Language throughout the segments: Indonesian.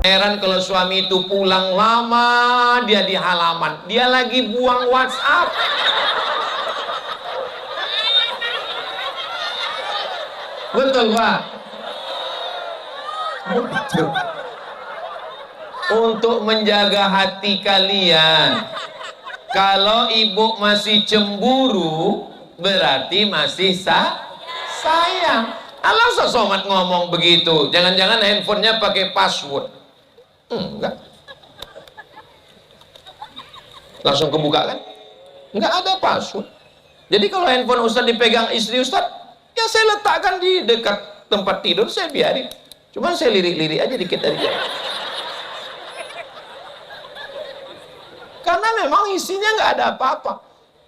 Heran kalau suami itu pulang lama, dia di halaman, dia lagi buang WhatsApp. Betul Pak? Betul. Untuk menjaga hati kalian, kalau ibu masih cemburu, berarti masih sayang. Allah sosomat ngomong begitu. Jangan-jangan handphonenya pakai password. Enggak. Langsung kebuka kan? Enggak ada password. Jadi kalau handphone Ustadz dipegang istri Ustadz, ya saya letakkan di dekat tempat tidur, saya biarin. Cuman saya lirik-lirik aja dikit dari jauh. Karena memang isinya nggak ada apa-apa.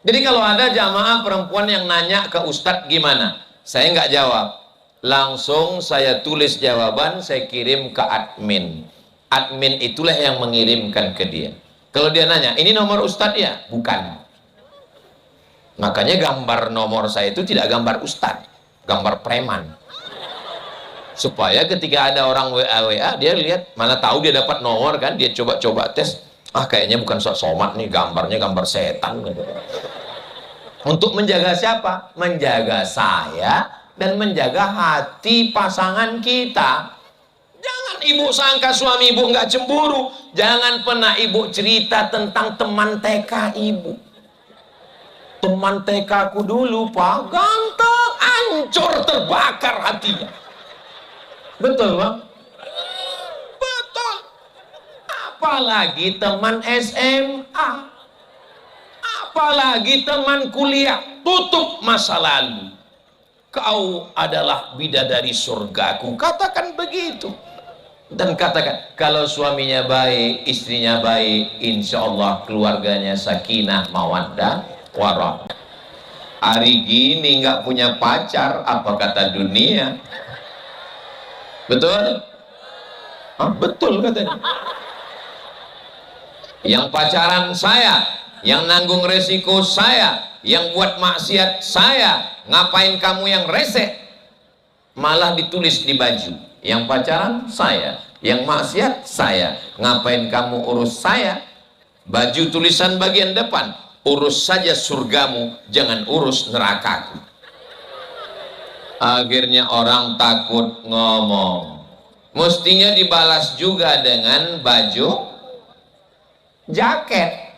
Jadi kalau ada jamaah perempuan yang nanya ke Ustadz gimana, saya nggak jawab, langsung saya tulis jawaban, saya kirim ke admin. Admin itulah yang mengirimkan ke dia. Kalau dia nanya, ini nomor Ustadz ya? Bukan. Makanya gambar nomor saya itu tidak gambar Ustadz, gambar preman. Supaya ketika ada orang WA, dia lihat, mana tahu dia dapat nomor kan, dia coba-coba tes, kayaknya bukan somat nih, gambarnya gambar setan gitu. Untuk menjaga siapa? Menjaga saya dan menjaga hati pasangan kita. Jangan ibu sangka suami ibu nggak cemburu. Jangan pernah ibu cerita tentang teman TK ibu. Teman TK ku dulu Pak, ganteng, hancur, terbakar hatinya. Betul Bang? Betul. Apalagi teman SMA, apalagi teman kuliah, tutup masa lalu. Kau adalah bidadari surgaku, katakan begitu. Dan katakan, kalau suaminya baik, istrinya baik, insya Allah keluarganya sakinah, mawaddah, warahmah. Hari gini nggak punya pacar, apa kata dunia? Betul? Betul katanya. Yang pacaran saya, yang nanggung resiko saya, yang buat maksiat saya, ngapain kamu yang resek? Malah ditulis di baju, yang pacaran saya, yang maksiat saya, ngapain kamu urus saya? Baju tulisan bagian depan, urus saja surgamu, jangan urus nerakaku. Akhirnya orang takut ngomong. Mestinya dibalas juga dengan baju jaket.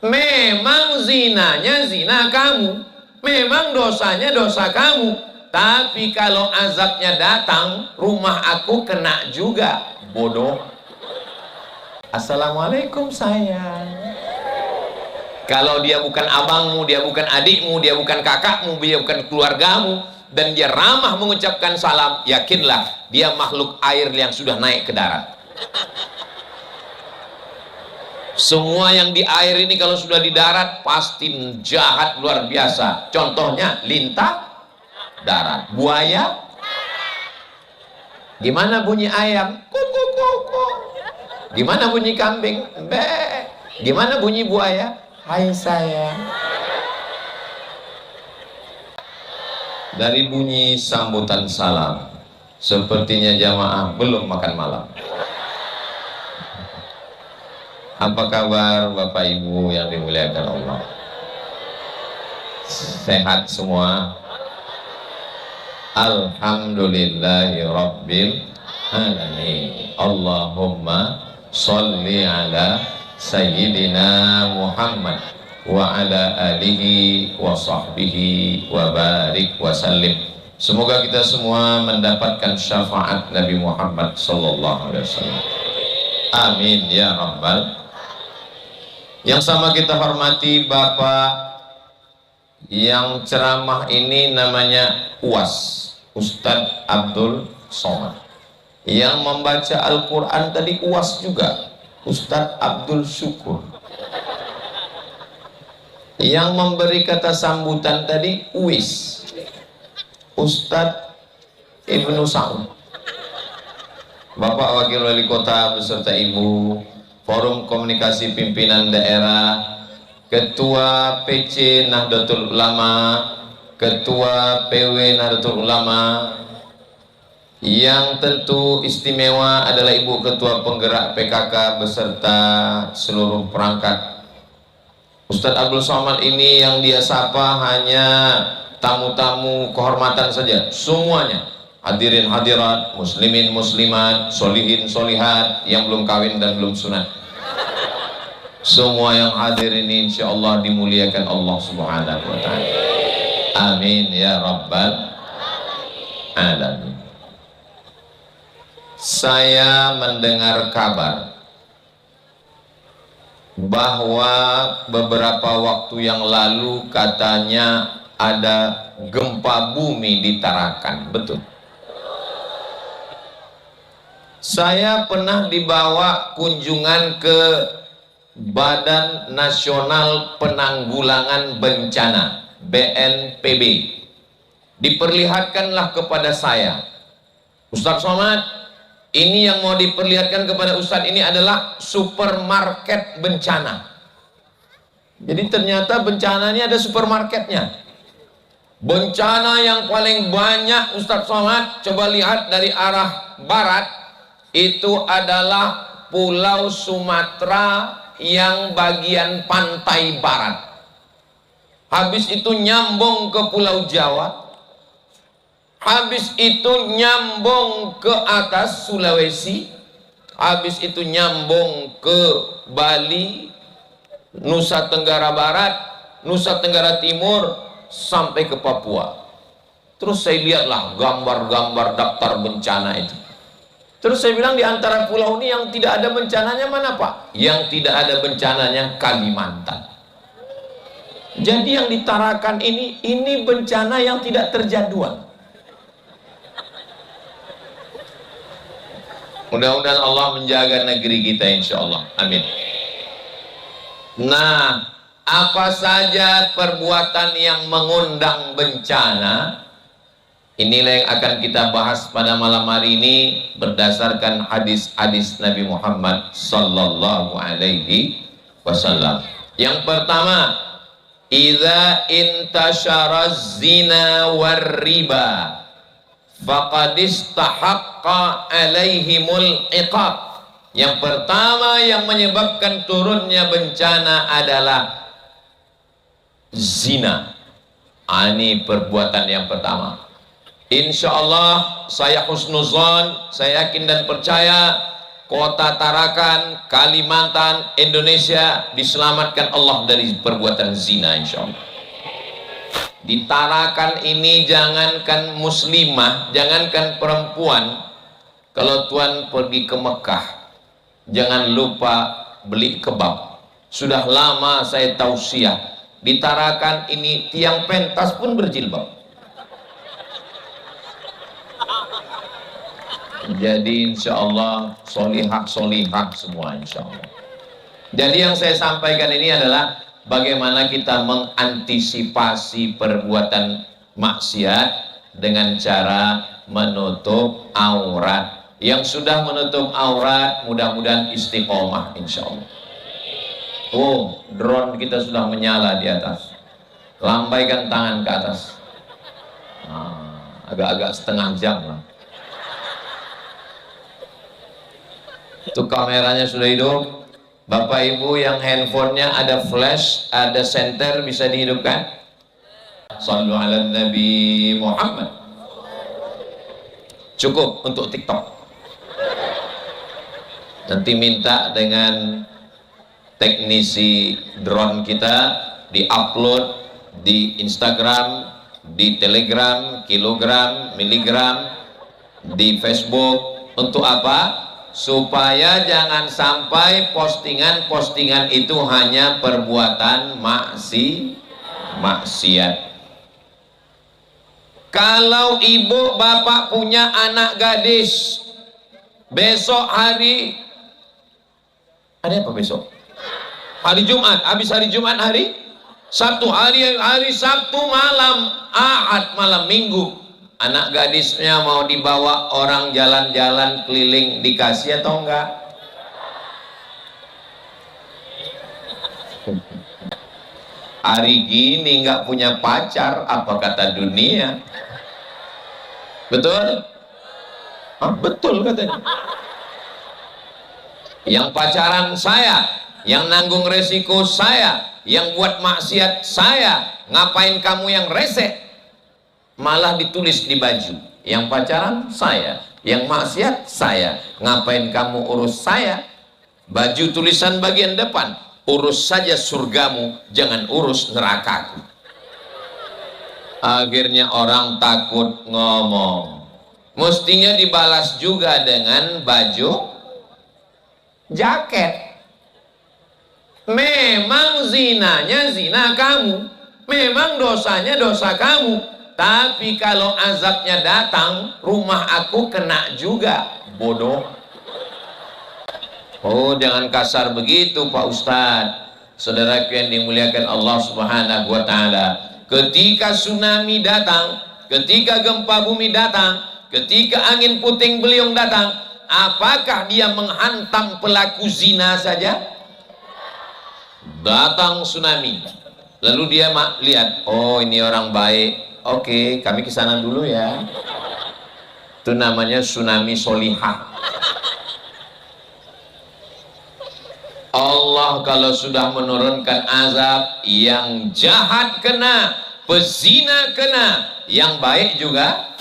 Memang zinanya zina kamu, memang dosanya dosa kamu, tapi kalau azabnya datang, rumah aku kena juga, bodoh. Assalamualaikum sayang. Kalau dia bukan abangmu, dia bukan adikmu, dia bukan kakakmu, dia bukan keluargamu, dan dia ramah mengucapkan salam, yakinlah dia makhluk air yang sudah naik ke darat. Semua yang di air ini kalau sudah di darat pasti jahat luar biasa. Contohnya lintah darat, buaya. Gimana bunyi ayam? Kuku kuku. Gimana bunyi kambing? Be. Gimana bunyi buaya? Hai sayang. Dari bunyi sambutan salam, sepertinya jamaah belum makan malam. Apa kabar Bapak Ibu yang dimuliakan Allah? Sehat semua? Alhamdulillahi Rabbil Alamin. Allahumma salli ala Sayyidina Muhammad wa ala alihi wa sahbihi wa barik wa sallim. Semoga kita semua mendapatkan syafaat Nabi Muhammad sallallahu alaihi wasallam. Amin ya rabbal. Yang sama kita hormati Bapak yang ceramah ini namanya UAS, Ustadz Abdul Somad. Yang membaca Al-Quran tadi UAS juga, Ustadz Abdul Syukur. Yang memberi kata sambutan tadi UIS, Ustadz Ibnu Sa'ud. Bapak Wakil Wali Kota beserta Ibu, Forum Komunikasi Pimpinan Daerah, Ketua PC Nahdlatul Ulama, Ketua PW Nahdlatul Ulama, Yang tentu istimewa adalah Ibu Ketua Penggerak PKK beserta seluruh perangkat. Ustadz Abdul Somad ini yang dia sapa hanya tamu-tamu kehormatan saja, semuanya hadirin hadirat, muslimin muslimat, solihin solihat yang belum kawin dan belum sunat, semua yang hadir ini insya Allah dimuliakan Allah Subhanahu wa ta'ala. Amin ya rabbal alamin. Saya mendengar kabar bahwa beberapa waktu yang lalu katanya ada gempa bumi di Tarakan, betul? Saya pernah dibawa kunjungan ke Badan Nasional Penanggulangan Bencana BNPB. Diperlihatkanlah kepada saya, Ustadz Somad, ini yang mau diperlihatkan kepada Ustadz ini adalah supermarket bencana. Jadi ternyata bencana ini ada supermarketnya. Bencana yang paling banyak Ustadz Somad, coba lihat dari arah barat, itu adalah Pulau Sumatera yang bagian pantai barat. Habis itu nyambung ke Pulau Jawa. Habis itu nyambung ke atas Sulawesi, habis itu nyambung ke Bali, Nusa Tenggara Barat, Nusa Tenggara Timur, sampai ke Papua. Terus saya lihatlah gambar-gambar daftar bencana itu. Terus saya bilang, di antara pulau ini yang tidak ada bencananya mana Pak? Yang tidak ada bencananya Kalimantan. Jadi yang ditarakan ini bencana yang tidak terjadwal. Mudah-mudahan Allah menjaga negeri kita insya Allah. Amin. Nah, apa saja perbuatan yang mengundang bencana, inilah yang akan kita bahas pada malam hari ini berdasarkan hadis-hadis Nabi Muhammad sallallahu alaihi wasallam. Yang pertama, idza intasharaz zina war riba faqad istahaqqa alaihimul iqab. Yang pertama yang menyebabkan turunnya bencana adalah zina. Ini perbuatan yang pertama. Insya Allah saya husnuzon, saya yakin dan percaya kota Tarakan, Kalimantan, Indonesia diselamatkan Allah dari perbuatan zina insya Allah. Di Tarakan ini jangankan muslimah, jangankan perempuan, kalau Tuan pergi ke Mekah jangan lupa beli kebab. Sudah lama saya tausiah, di Tarakan ini tiang pentas pun berjilbab. Jadi insya Allah solihah semua insya Allah. Jadi yang saya sampaikan ini adalah bagaimana kita mengantisipasi perbuatan maksiat dengan cara menutup aurat. Yang sudah menutup aurat mudah-mudahan istiqomah insya Allah. Oh, drone kita sudah menyala di atas. Lambaikan tangan ke atas. Agak-agak setengah jam lah. Itu kameranya sudah hidup. Bapak Ibu yang handphonenya ada flash, ada senter, bisa dihidupkan. Sallu ala Nabi Muhammad. Cukup untuk TikTok. Nanti minta dengan teknisi drone kita di-upload di Instagram, di Telegram, kilogram, miligram, di Facebook. Untuk apa? Supaya jangan sampai postingan-postingan itu hanya perbuatan maksiat. Kalau ibu bapak punya anak gadis, besok hari ada apa besok? Hari Jumat, habis hari Jumat hari Sabtu, hari Sabtu malam, Ahad malam, Minggu. Anak gadisnya mau dibawa orang jalan-jalan keliling, dikasih atau enggak? Hari gini enggak punya pacar, apa kata dunia? Betul? Hah, betul katanya. Yang pacaran saya, yang nanggung resiko saya, yang buat maksiat saya, ngapain kamu yang rese? Malah ditulis di baju, yang pacaran saya, yang maksiat saya, ngapain kamu urus saya? Baju tulisan bagian depan, urus saja surgamu, jangan urus nerakaku. Akhirnya orang takut ngomong. Mestinya dibalas juga dengan baju jaket. Memang zinanya zina kamu, memang dosanya dosa kamu, tapi kalau azabnya datang, rumah aku kena juga, bodoh. Oh, jangan kasar begitu Pak Ustadz. Saudaraku yang dimuliakan Allah Subhanahu wa Ta'ala, ketika tsunami datang, ketika gempa bumi datang, ketika angin puting beliung datang, apakah dia menghantam pelaku zina saja? Datang tsunami, lalu dia lihat, oh ini orang baik, oke, kami kesana dulu ya. Itu namanya tsunami solihah. Allah kalau sudah menurunkan azab, yang jahat kena, pezina kena, yang baik juga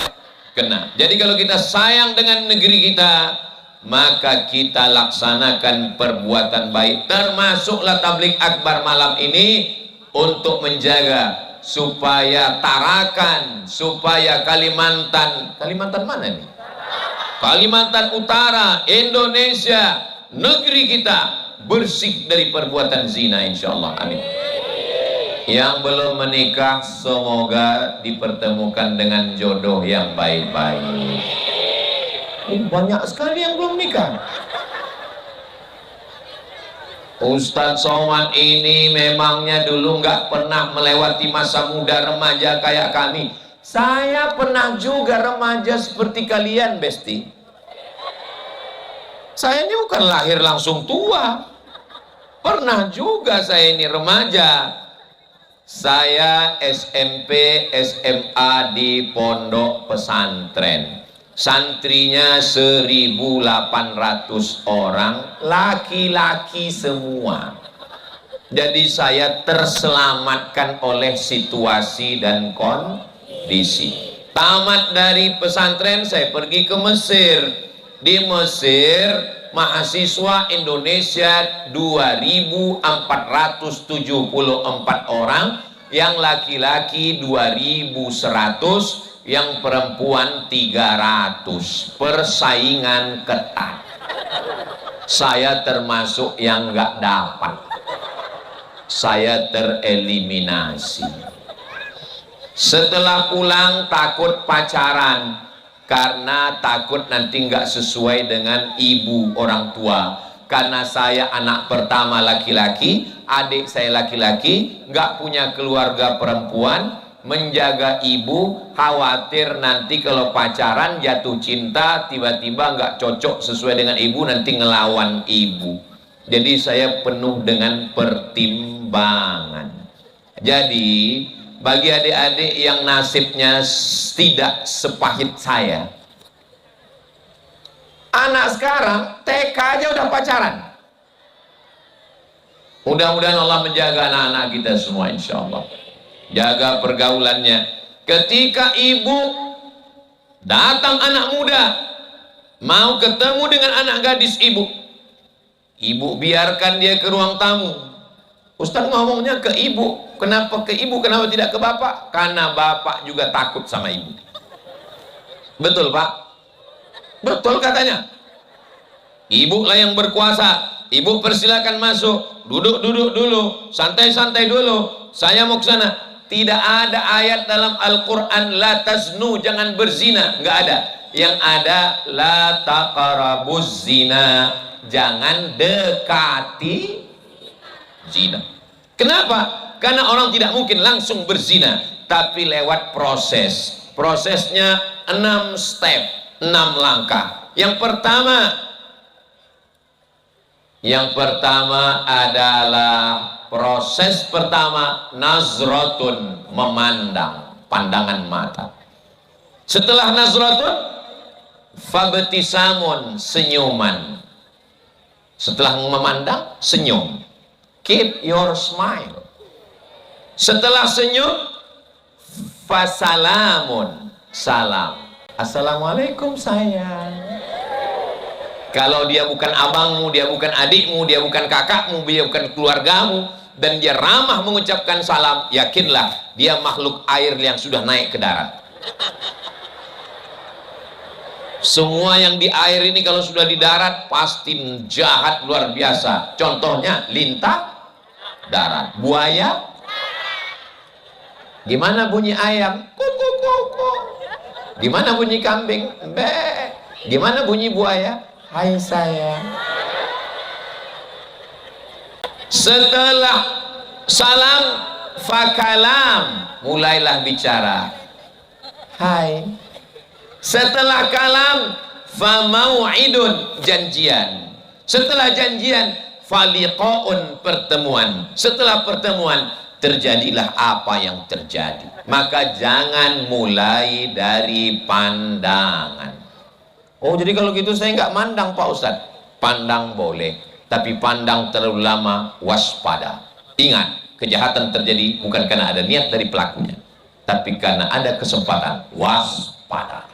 kena. Jadi kalau kita sayang dengan negeri kita, maka kita laksanakan perbuatan baik. Termasuklah tabligh akbar malam ini untuk menjaga supaya Tarakan, supaya Kalimantan mana nih? Kalimantan Utara, Indonesia, negeri kita bersih dari perbuatan zina, insyaallah, amin. Yang belum menikah semoga dipertemukan dengan jodoh yang baik-baik. Banyak sekali yang belum nikah. Ustadz Somad ini memangnya dulu nggak pernah melewati masa muda remaja kayak kami. Saya pernah juga remaja seperti kalian, Besti. Saya ini bukan lahir langsung tua. Pernah juga saya ini remaja. Saya SMP, SMA di pondok pesantren. Santrinya 1.800 orang, laki-laki semua. Jadi saya terselamatkan oleh situasi dan kondisi. Tamat dari pesantren, saya pergi ke Mesir. Di Mesir, mahasiswa Indonesia 2.474 orang, yang laki-laki 2.100, yang perempuan 300. Persaingan ketat. Saya termasuk yang nggak dapat. Saya tereliminasi. Setelah pulang takut pacaran, karena takut nanti nggak sesuai dengan ibu orang tua. Karena saya anak pertama laki-laki, adik saya laki-laki, nggak punya keluarga perempuan, menjaga ibu, khawatir nanti kalau pacaran jatuh cinta, tiba-tiba nggak cocok sesuai dengan ibu, nanti ngelawan ibu. Jadi saya penuh dengan pertimbangan. Jadi bagi adik-adik yang nasibnya tidak sepahit saya, anak sekarang TK aja udah pacaran. Mudah-mudahan Allah menjaga anak-anak kita semua, insya Allah. Jaga pergaulannya. Ketika ibu datang anak muda mau ketemu dengan anak gadis ibu, ibu biarkan dia ke ruang tamu. Ustaz ngomongnya ke ibu. Kenapa ke ibu? Kenapa tidak ke bapak? Karena bapak juga takut sama ibu. Betul Pak? Betul katanya. Ibu lah yang berkuasa. Ibu persilakan masuk. Duduk-duduk dulu. Santai-santai dulu. Saya mau ke sana. Tidak ada ayat dalam Al-Quran la taznu, jangan berzina. Nggak ada. Yang ada la taqrabuz zina, jangan dekati zina. Kenapa? Karena orang tidak mungkin langsung berzina, tapi lewat proses. Prosesnya 6 step, 6 langkah. Yang pertama adalah proses pertama, nazratun, memandang, pandangan mata. Setelah nazratun, fabtisamun, senyuman. Setelah memandang, senyum. Keep your smile. Setelah senyum, fasalamun, salam. Assalamualaikum sayang. Kalau dia bukan abangmu, dia bukan adikmu, dia bukan kakakmu, dia bukan keluargamu, dan dia ramah mengucapkan salam, yakinlah dia makhluk air yang sudah naik ke darat. Semua yang di air ini kalau sudah di darat pasti jahat luar biasa. Contohnya lintah darat, buaya. Gimana bunyi ayam? Kuku kuku. Gimana bunyi kambing? Be. Gimana bunyi buaya? Hai sayang. Setelah salam fakalam, mulailah bicara. Hai. Setelah kalam famau'idun, janjian. Setelah janjian faliqaun, pertemuan. Setelah pertemuan terjadilah apa yang terjadi. Maka jangan mulai dari pandangan. Oh, jadi kalau gitu saya nggak mandang Pak Ustadz. Pandang boleh, tapi pandang terlalu lama waspada. Ingat, kejahatan terjadi bukan karena ada niat dari pelakunya, tapi karena ada kesempatan. Waspada.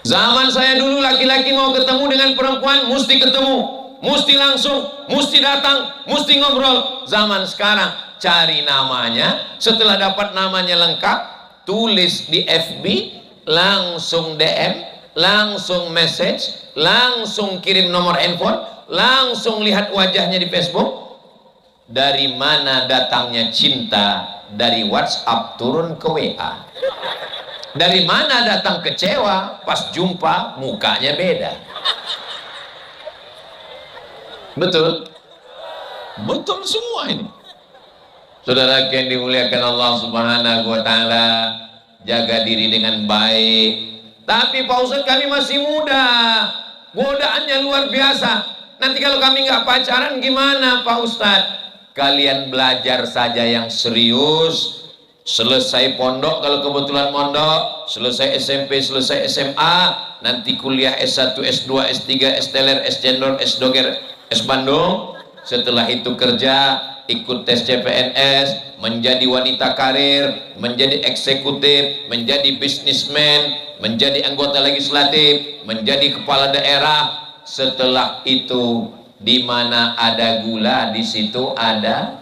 Zaman saya dulu, laki-laki mau ketemu dengan perempuan mesti ketemu, mesti langsung, mesti datang, mesti ngobrol. Zaman sekarang cari namanya, setelah dapat namanya lengkap, tulis di FB, langsung DM, langsung message, langsung kirim nomor handphone, langsung lihat wajahnya di Facebook. Dari mana datangnya cinta? Dari WhatsApp turun ke WA. Dari mana datang kecewa? Pas jumpa mukanya beda. Betul? Betul semua ini. Saudara yang dimuliakan Allah Subhanahu wa Ta'ala, jaga diri dengan baik. Tapi Pak Ustadz, kami masih muda, godaannya luar biasa. Nanti kalau kami nggak pacaran gimana Pak Ustadz? Kalian belajar saja yang serius. Selesai pondok kalau kebetulan mondok, selesai SMP, selesai SMA, nanti kuliah S1, S2, S3, S-Teler, S-Cendor, S-Doger, S-Bandung. Setelah itu kerja, ikut tes CPNS, menjadi wanita karir, menjadi eksekutif, menjadi bisnismen, menjadi anggota legislatif, menjadi kepala daerah. Setelah itu, di mana ada gula, di situ ada.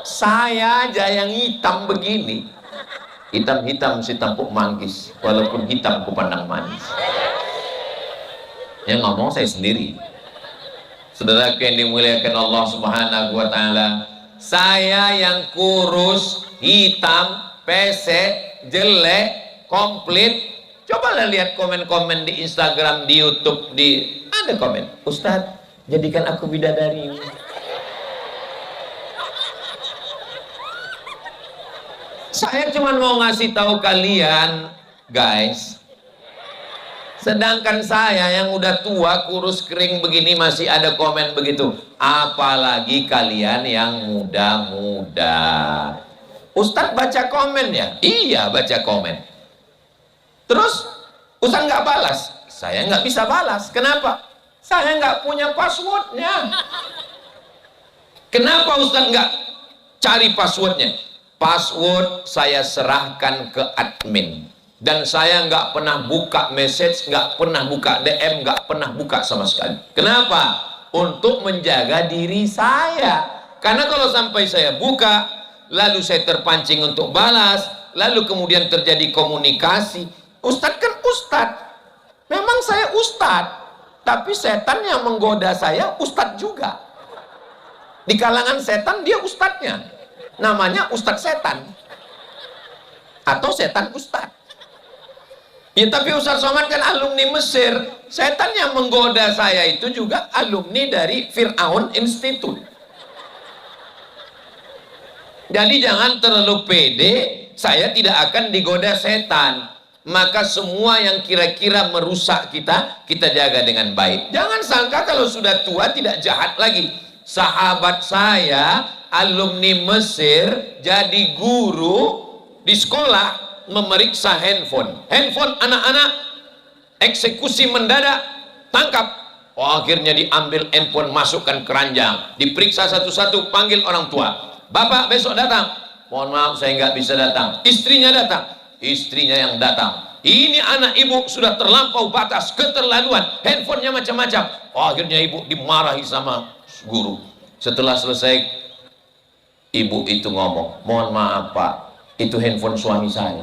Saya aja yang hitam begini, hitam-hitam si tampuk manggis, walaupun hitam ku pandang manis. Yang ngomong saya sendiri. Saudara yang dimuliakan Allah Subhanahu wa Ta'ala, saya yang kurus, hitam, pesek, jelek, komplit. Cobalah lihat komen-komen di Instagram, di YouTube, ada komen, Ustadz, jadikan aku bidadari. Saya cuma mau ngasih tahu kalian, guys. Sedangkan saya yang udah tua, kurus, kering begini masih ada komen begitu. Apalagi kalian yang muda-muda. Ustadz baca komen ya? Iya, baca komen. Terus Ustadz nggak balas? Saya nggak bisa balas. Kenapa? Saya nggak punya passwordnya. Kenapa Ustadz nggak cari passwordnya? Password saya serahkan ke admin, dan saya nggak pernah buka message, nggak pernah buka DM, nggak pernah buka sama sekali. Kenapa? Untuk menjaga diri saya. Karena kalau sampai saya buka, lalu saya terpancing untuk balas, lalu kemudian terjadi komunikasi. Ustadz kan ustadz, memang saya ustadz, tapi setan yang menggoda saya ustadz juga. Di kalangan setan dia ustadznya. Namanya Ustadz Setan atau Setan Ustadz. Ya, tapi Ustadz Somad kan alumni Mesir. Setan yang menggoda saya itu juga alumni dari Fir'aun Institute. Jadi jangan terlalu pede, saya tidak akan digoda setan. Maka semua yang kira-kira merusak kita, kita jaga dengan baik. Jangan sangka kalau sudah tua tidak jahat lagi. Sahabat saya alumni Mesir jadi guru di sekolah, memeriksa handphone anak-anak, eksekusi mendadak, tangkap. Oh, akhirnya diambil handphone, masukkan keranjang, diperiksa satu-satu, panggil orang tua. Bapak besok datang. Mohon maaf, saya nggak bisa datang. Istrinya datang. Istrinya yang datang. Ini anak ibu sudah terlampau batas, keterlaluan, handphonenya macam-macam. Oh, akhirnya ibu dimarahi sama guru. Setelah selesai, ibu itu ngomong, mohon maaf Pak, itu handphone suami saya.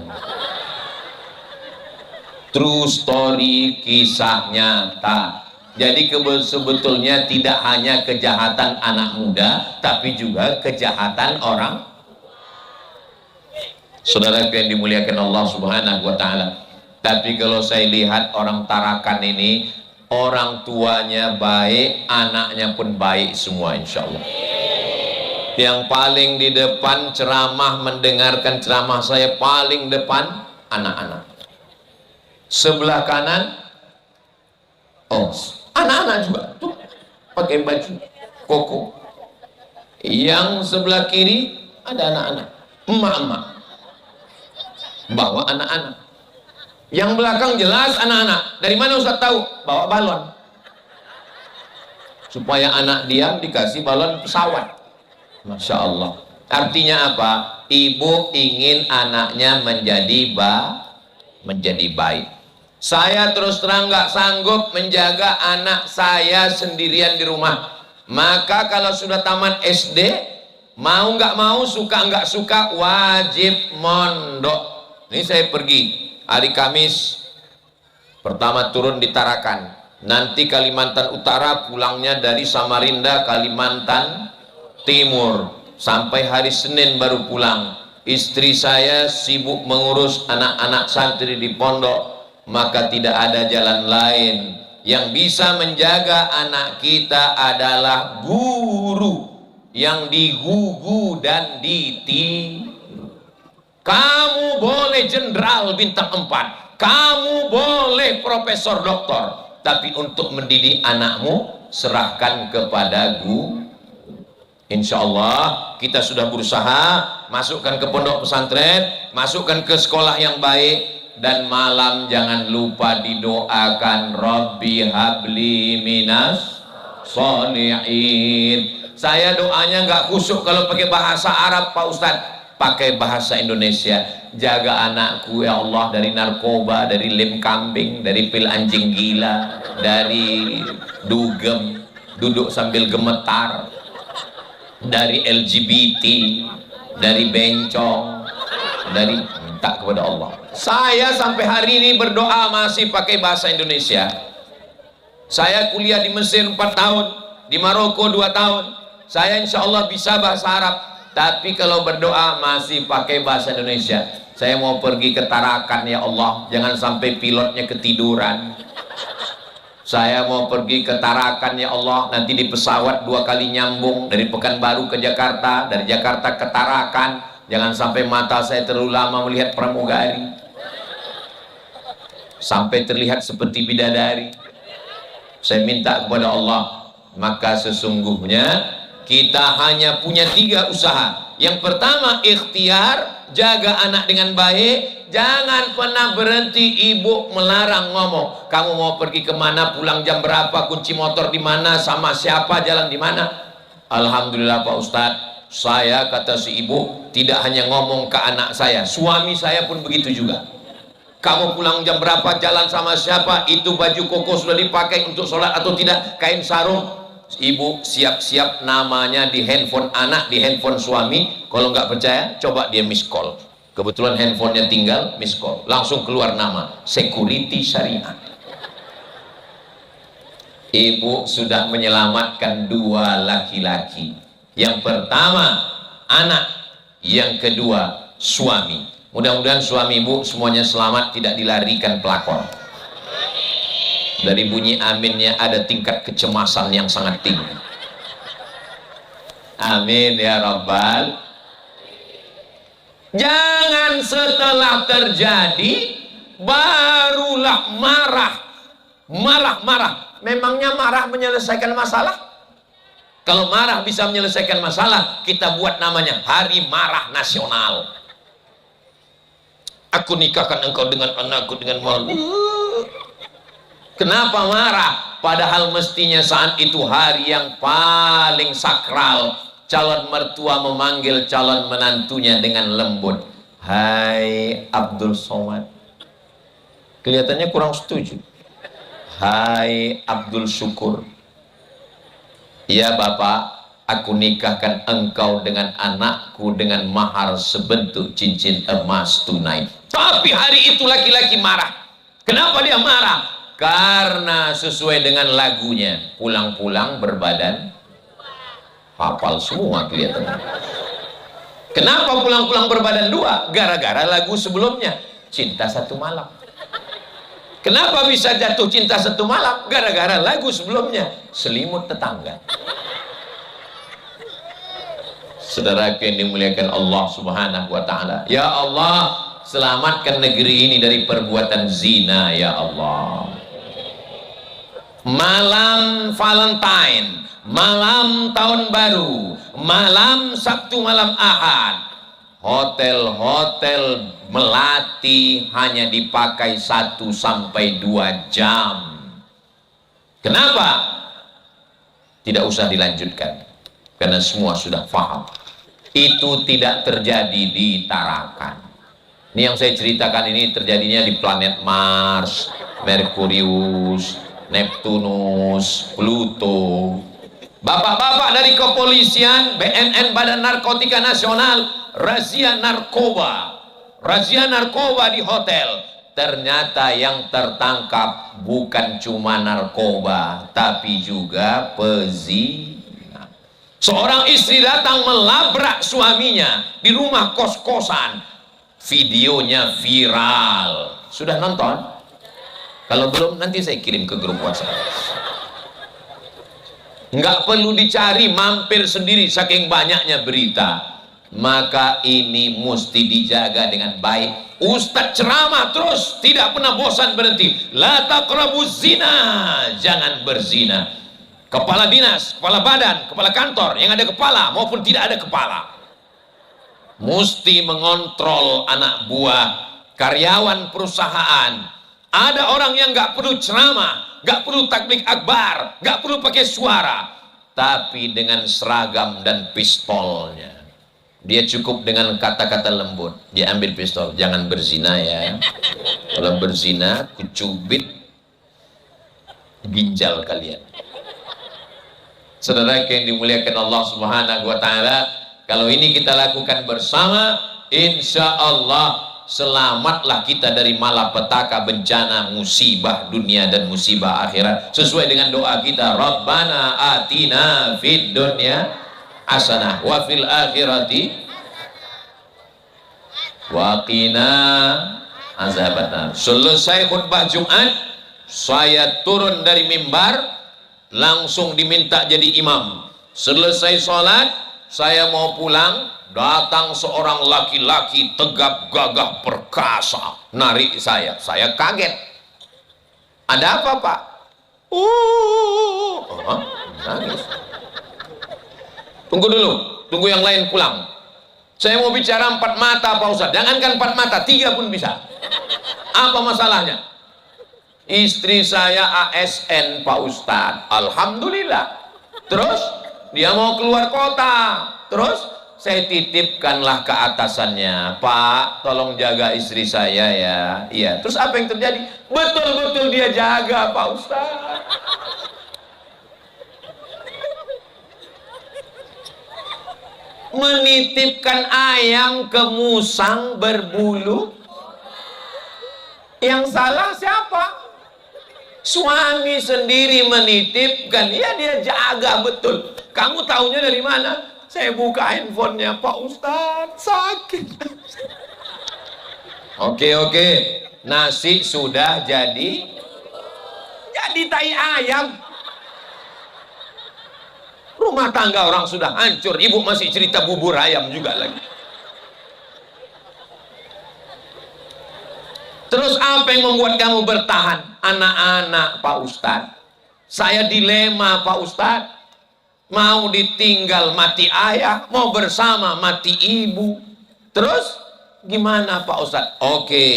True story, kisah nyata. Jadi sebetulnya tidak hanya kejahatan anak muda, tapi juga kejahatan orang. Saudara yang dimuliakan Allah Subhanahu wa Ta'ala. Tapi kalau saya lihat orang Tarakan ini, orang tuanya baik, anaknya pun baik semua, insya Allah. Yang paling di depan ceramah, mendengarkan ceramah saya paling depan anak-anak. Sebelah kanan, oh, anak-anak juga tuh pakai baju koko. Yang sebelah kiri ada anak-anak, emak-emak bawa anak-anak. Yang belakang jelas anak-anak. Dari mana Ustaz tahu? Bawa balon. Supaya anak diam, dikasih balon pesawat. Masya Allah. Artinya apa? Ibu ingin anaknya menjadi baik. Saya terus terang nggak sanggup menjaga anak saya sendirian di rumah. Maka kalau sudah tamat SD, mau nggak mau, suka nggak suka, wajib mondok. Ini saya pergi hari Kamis, pertama turun di Tarakan, nanti Kalimantan Utara, pulangnya dari Samarinda, Kalimantan Timur, sampai hari Senin baru pulang. Istri saya sibuk mengurus anak-anak santri di pondok. Maka tidak ada jalan lain. Yang bisa menjaga anak kita adalah guru yang digugu dan ditiru. Kamu boleh jenderal bintang 4, kamu boleh profesor doktor, tapi untuk mendidik anakmu serahkan kepada guru. Insya Allah kita sudah berusaha masukkan ke pondok pesantren, masukkan ke sekolah yang baik. Dan malam jangan lupa didoakan, Rabbi habli minas sholihin. Saya doanya nggak khusyuk kalau pakai bahasa Arab Pak Ustadz, pakai bahasa Indonesia. Jaga anakku ya Allah dari narkoba, dari lem kambing, dari pil anjing gila, dari dugem, duduk sambil gemetar, dari LGBT, dari bencong, dari minta kepada Allah. Saya sampai hari ini berdoa masih pakai bahasa Indonesia. Saya kuliah di Mesir 4 tahun, di Maroko 2 tahun. Saya insya Allah bisa bahasa Arab, tapi kalau berdoa masih pakai bahasa Indonesia. Saya mau pergi ke Tarakan ya Allah, jangan sampai pilotnya ketiduran. Saya mau pergi ke Tarakan ya Allah, nanti di pesawat 2 kali nyambung dari Pekanbaru ke Jakarta, dari Jakarta ke Tarakan. Jangan sampai mata saya terlalu lama melihat pramugari, sampai terlihat seperti bidadari. Saya minta kepada Allah, maka sesungguhnya kita hanya punya 3 usaha. Yang pertama, ikhtiar, jaga anak dengan baik. Jangan pernah berhenti ibu melarang ngomong. Kamu mau pergi kemana, pulang jam berapa, kunci motor di mana, sama siapa, jalan di mana. Alhamdulillah Pak Ustadz, saya kata si ibu tidak hanya ngomong ke anak saya, suami saya pun begitu juga. Kamu pulang jam berapa, jalan sama siapa, itu baju koko sudah dipakai untuk sholat atau tidak, kain sarung. Ibu siap-siap namanya di handphone anak, di handphone suami. Kalau nggak percaya, coba dia miss call. Kebetulan handphonenya tinggal, miss call, langsung keluar nama Security Syariah. Ibu sudah menyelamatkan 2 laki-laki. Yang pertama anak, yang kedua suami. Mudah-mudahan suami ibu semuanya selamat, tidak dilarikan pelakor. Dari bunyi aminnya ada tingkat kecemasan yang sangat tinggi. Amin ya Rabbal. Jangan setelah terjadi barulah marah. Memangnya marah menyelesaikan masalah? Kalau marah bisa menyelesaikan masalah, kita buat namanya Hari Marah Nasional. Aku nikahkan engkau dengan anakku dengan malu. Kenapa marah? Padahal mestinya saat itu hari yang paling sakral. Calon mertua memanggil calon menantunya dengan lembut. Hai Abdul Somad. Kelihatannya kurang setuju. Hai Abdul Syukur. Ya Bapak, aku nikahkan engkau dengan anakku dengan mahar sebentuk cincin emas tunai. Tapi hari itu laki-laki marah. Kenapa dia marah? Karena sesuai dengan lagunya, pulang-pulang berbadan hafal semua kelihatannya. Kenapa pulang-pulang berbadan dua? Gara-gara lagu sebelumnya, Cinta Satu Malam. Kenapa bisa jatuh cinta satu malam? Gara-gara lagu sebelumnya, Selimut Tetangga. Saudara yang dimuliakan Allah Subhanahu wa Ta'ala, ya Allah, selamatkan negeri ini dari perbuatan zina, ya Allah. Malam Valentine, malam tahun baru, malam Sabtu, malam Ahad, hotel-hotel melati hanya dipakai 1 sampai 2 jam. Kenapa? Tidak usah dilanjutkan, karena semua sudah paham. Itu tidak terjadi di Tarakan. Ini yang saya ceritakan ini terjadinya di planet Mars, Merkurius, Neptunus, Pluto. Bapak-bapak dari kepolisian, BNN, Badan Narkotika Nasional, razia narkoba di hotel. Ternyata yang tertangkap bukan cuma narkoba, tapi juga pezina. Seorang istri datang melabrak suaminya di rumah kos-kosan. Videonya viral. Sudah nonton? Kalau belum, nanti saya kirim ke grup WhatsApp. Nggak perlu dicari, mampir sendiri saking banyaknya berita. Maka ini mesti dijaga dengan baik. Ustadz ceramah terus, tidak pernah bosan berhenti. La taqrabuz zina, jangan berzina. Kepala dinas, kepala badan, kepala kantor yang ada kepala maupun tidak ada kepala, mesti mengontrol anak buah, karyawan perusahaan. Ada orang yang nggak perlu ceramah, nggak perlu takbir akbar, nggak perlu pakai suara, tapi dengan seragam dan pistolnya. Dia cukup dengan kata-kata lembut. Dia ambil pistol, jangan berzina ya. Kalau berzina, kucubit ginjal kalian. Saudara yang dimuliakan Allah Subhanahu wa Ta'ala, kalau ini kita lakukan bersama, insya Allah selamatlah kita dari malapetaka, bencana, musibah dunia dan musibah akhirat, sesuai dengan doa kita, Rabbana atina fid dunya hasanah wa fil akhirati wa qina azabannar. Selesai khutbah Jumat, saya turun dari mimbar, langsung diminta jadi imam. Selesai sholat, saya mau pulang, datang seorang laki-laki tegap gagah perkasa, narik saya kaget. Ada apa Pak? Nangis. Tunggu dulu, tunggu yang lain pulang. Saya mau bicara 4 mata Pak Ustadz. Jangankan 4 mata, 3 pun bisa. Apa masalahnya? Istri saya ASN Pak Ustadz. Alhamdulillah. Terus dia mau keluar kota. Terus saya titipkanlah ke atasannya, Pak, tolong jaga istri saya ya. Iya. Terus apa yang terjadi? Betul-betul dia jaga Pak Ustadz. Menitipkan ayam ke musang berbulu. Yang salah siapa? Suami sendiri menitipkan. Ya dia jaga betul. Kamu taunya dari mana? Saya buka handphonenya Pak Ustadz, sakit. Oke. Nasi sudah jadi tai ayam. Rumah tangga orang sudah hancur, ibu masih cerita bubur ayam juga lagi. Terus apa yang membuat kamu bertahan? Anak-anak Pak Ustadz. Saya dilema Pak Ustadz. Mau ditinggal mati ayah, mau bersama mati ibu. Terus Gimana Pak Ustadz? Oke.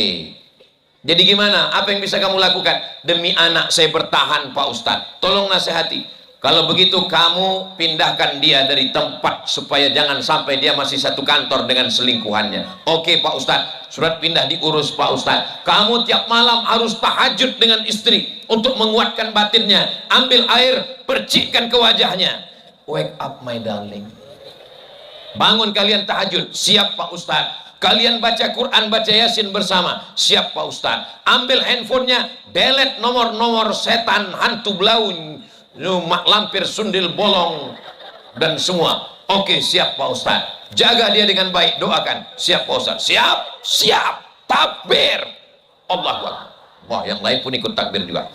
Jadi gimana? Apa yang bisa kamu lakukan? Demi anak saya bertahan Pak Ustadz. Tolong nasihati. Kalau begitu kamu pindahkan dia dari tempat supaya jangan sampai dia masih satu kantor dengan selingkuhannya. Oke Pak Ustadz, surat pindah diurus Pak Ustadz. Kamu tiap malam harus tahajud dengan istri untuk menguatkan batinnya. Ambil air, percikkan ke wajahnya. Wake up my darling. Bangun kalian tahajud. Siap Pak Ustadz. Kalian baca Quran, baca Yasin bersama. Siap Pak Ustadz. Ambil handphonenya, delete nomor-nomor setan, hantu belaun, mak lampir, sundil bolong, dan semua. Oke, siap Pak Ustadz. Jaga dia dengan baik, doakan. Siap Pak Ustadz. Siap, siap. Takbir. Allahu Akbar. Wah, yang lain pun ikut takbir juga.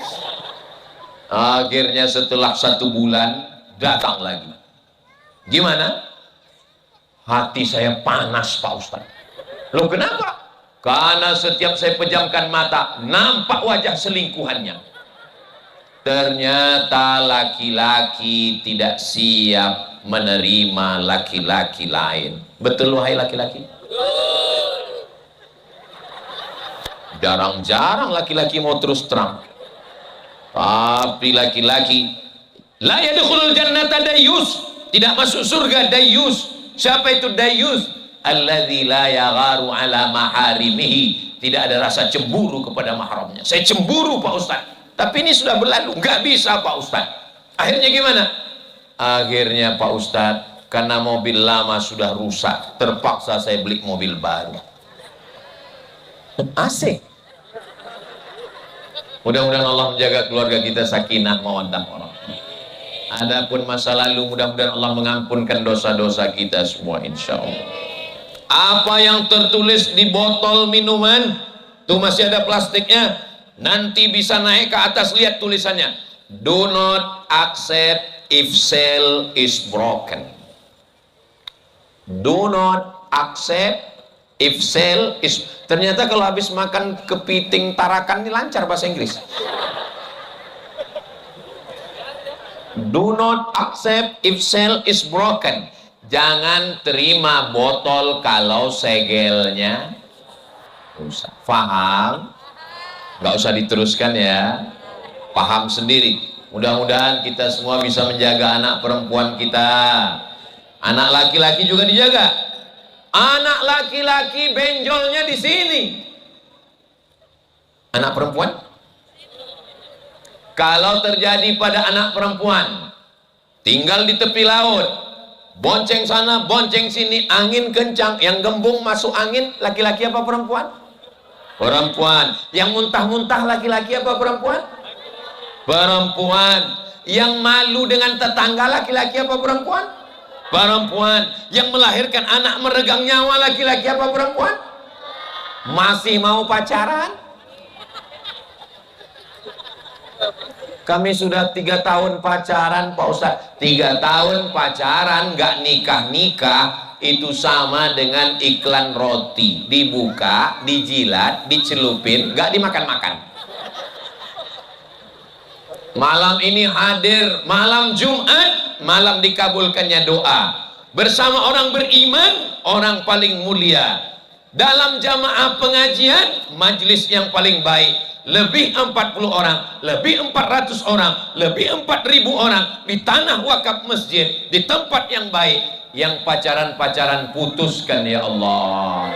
Akhirnya setelah 1 bulan datang lagi. Gimana? Hati saya panas Pak Ustadz. Loh kenapa? Karena setiap saya pejamkan mata, nampak wajah selingkuhannya. Ternyata laki-laki tidak siap menerima laki-laki lain. Betul wahai laki-laki? Jarang-jarang laki-laki mau terus terang. Tapi laki-laki la yadkhulul jannata dayyus, tidak masuk surga dayyus. Siapa itu dayyus? Alladzi la yagharu ala maharimihi, tidak ada rasa cemburu kepada mahramnya. Saya cemburu Pak Ustadz, tapi ini sudah berlalu, nggak bisa Pak Ustadz. Akhirnya gimana? Akhirnya Pak Ustadz, karena mobil lama sudah rusak, terpaksa saya beli mobil baru. Asik. Mudah-mudahan Allah menjaga keluarga kita sakinah mawaddah warahmah. Adapun masa lalu, mudah-mudahan Allah mengampunkan dosa-dosa kita semua insya Allah. Apa yang tertulis di botol minuman tuh masih ada plastiknya, nanti bisa naik ke atas, lihat tulisannya, do not accept if seal is broken. Do not accept if seal is. Ternyata kalau habis makan kepiting tarakan ini lancar bahasa Inggris. Do not accept if seal is broken. Jangan terima botol kalau segelnya rusak. Paham? Nggak usah diteruskan ya. Paham sendiri. Mudah-mudahan kita semua bisa menjaga anak perempuan kita. Anak laki-laki juga dijaga. Anak laki-laki benjolnya di sini. Anak perempuan? Kalau terjadi pada anak perempuan, tinggal di tepi laut, bonceng sana, bonceng sini, angin kencang, yang gembung masuk angin, laki-laki apa perempuan? Perempuan. Yang muntah-muntah laki-laki apa perempuan? Perempuan. Yang malu dengan tetangga laki-laki apa perempuan? Perempuan. Yang melahirkan anak meregang nyawa laki-laki apa perempuan? Masih mau pacaran? Kami sudah 3 tahun pacaran Pak Ustadz. 3 tahun pacaran gak nikah-nikah, itu sama dengan iklan roti, dibuka, dijilat, dicelupin, gak dimakan-makan. Malam ini hadir, malam Jumat, malam dikabulkannya doa bersama orang beriman, orang paling mulia. Dalam jamaah pengajian, majelis yang paling baik, lebih 40 orang, lebih 400 orang, lebih 4.000 orang di tanah wakaf masjid, di tempat yang baik. Yang pacaran-pacaran putuskan ya Allah,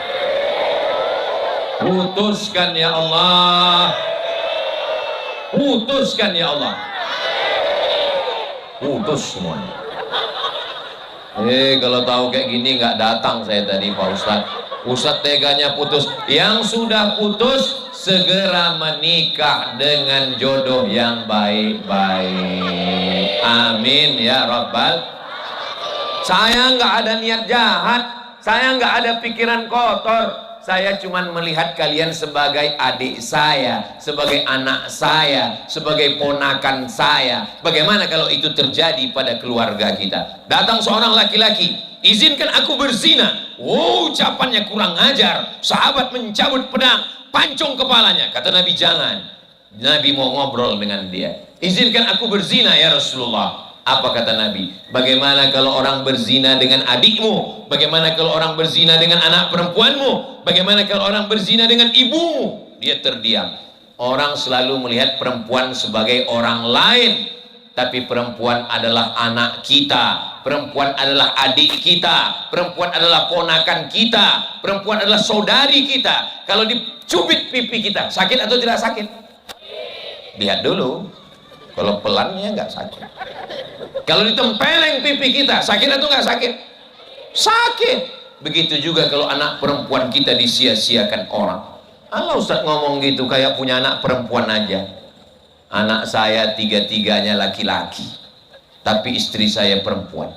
putuskan ya Allah, putuskan ya Allah, putus semuanya. Kalau tahu kayak gini nggak datang saya tadi Pak Ustadz. Ustadz teganya putus. Yang sudah putus segera menikah dengan jodoh yang baik-baik. Amin ya Rabbal. Saya nggak ada niat jahat, saya nggak ada pikiran kotor. Saya cuma melihat kalian sebagai adik saya, sebagai anak saya, sebagai ponakan saya. Bagaimana kalau itu terjadi pada keluarga kita? Datang seorang laki-laki, izinkan aku berzina. Wow, ucapannya kurang ajar. Sahabat mencabut pedang, pancung kepalanya. Kata Nabi, jangan. Nabi mau ngobrol dengan dia. Izinkan aku berzina ya Rasulullah. Apa kata Nabi? Bagaimana kalau orang berzina dengan adikmu? Bagaimana kalau orang berzina dengan anak perempuanmu? Bagaimana kalau orang berzina dengan ibumu? Dia terdiam. Orang selalu melihat perempuan sebagai orang lain, tapi perempuan adalah anak kita, perempuan adalah adik kita, perempuan adalah ponakan kita, perempuan adalah saudari kita. Kalau dicubit pipi kita, sakit atau tidak sakit? Lihat dulu. Kalau pelannya nggak sakit. Kalau ditempeleng pipi kita, sakit atau nggak sakit? Sakit. Begitu juga kalau anak perempuan kita disia-siakan orang. Allah Ustaz ngomong gitu kayak punya anak perempuan aja. Anak saya tiga-tiganya laki-laki, tapi istri saya perempuan.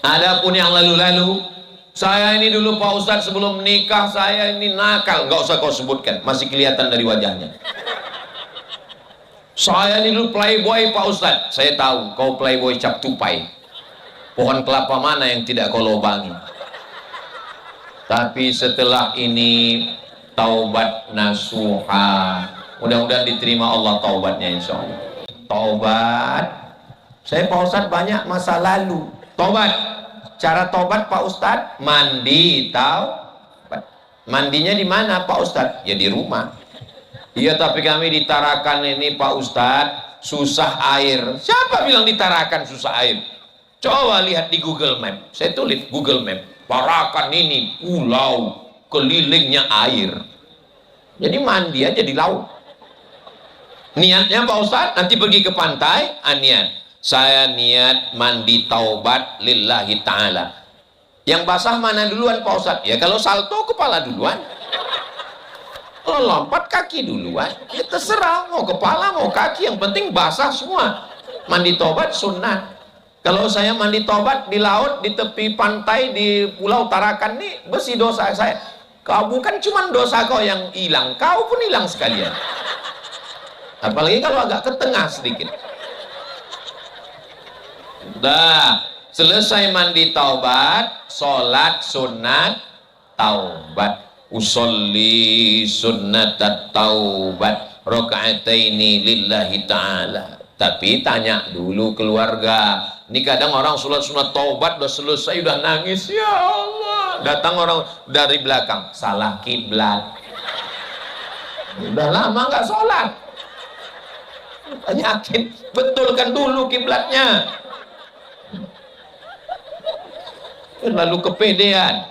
Adapun yang lalu-lalu, saya ini dulu Pak Ustadz sebelum menikah saya ini nakal. Nggak usah kau sebutkan, masih kelihatan dari wajahnya. Saya ini dulu playboy Pak Ustadz. Saya tahu kau playboy cap tupai. Pohon kelapa mana yang tidak kau lobangi? Tapi setelah ini taubat nasuha, mudah-mudahan diterima Allah taubatnya insya Allah. Taubat. Saya Pak Ustadz banyak masa lalu. Taubat. Cara taubat Pak Ustadz, mandi, taubat. Mandinya di mana Pak Ustadz? Ya di rumah. Iya, tapi kami di Tarakan ini Pak Ustadz susah air. Siapa bilang di Tarakan susah air? Coba lihat di Google Map. Saya tulis Google Map. Tarakan ini pulau kelilingnya air. Jadi mandi aja di laut. Niatnya Pak Ustadz nanti pergi ke pantai, niat. Saya niat mandi taubat lillahi ta'ala. Yang basah mana duluan Pak Ustadz? Ya kalau salto kepala duluan. Kalau lompat kaki duluan. Ya terserah, mau kepala mau kaki, yang penting basah semua. Mandi taubat sunnah. Kalau saya mandi taubat di laut, di tepi pantai, di pulau Tarakan nih, bersih dosa saya. Kau bukan cuma dosa kau yang hilang, kau pun hilang sekalian. Apalagi kalau agak ke tengah sedikit. Udah, selesai mandi taubat, sholat sunat taubat. Usolli sunnatat taubat rakaataini lillahi ta'ala. Tapi tanya dulu keluarga. Ini kadang orang sholat sunat taubat udah selesai udah nangis, ya Allah. Datang orang dari belakang, salah kiblat. Udah lama nggak sholat. Tanyakin, betulkan dulu kiblatnya. Lalu kepedean.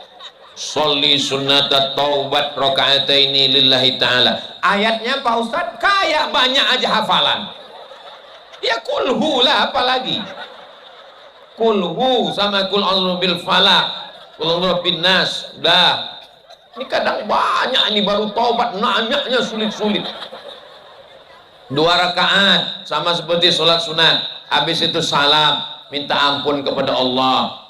Sholli sunnatat taubat rakaataini lillahi ta'ala. Ayatnya Pak Ustadz kayak banyak aja hafalan. Ya kulhu lah apalagi. Kulhu sama kul a'udzu bil falaq, kul a'udzu bin nas. Dah. Ini kadang banyak ini baru taubat nanyanya sulit-sulit. 2 rakaat sama seperti sholat sunat. Habis itu salam, minta ampun kepada Allah.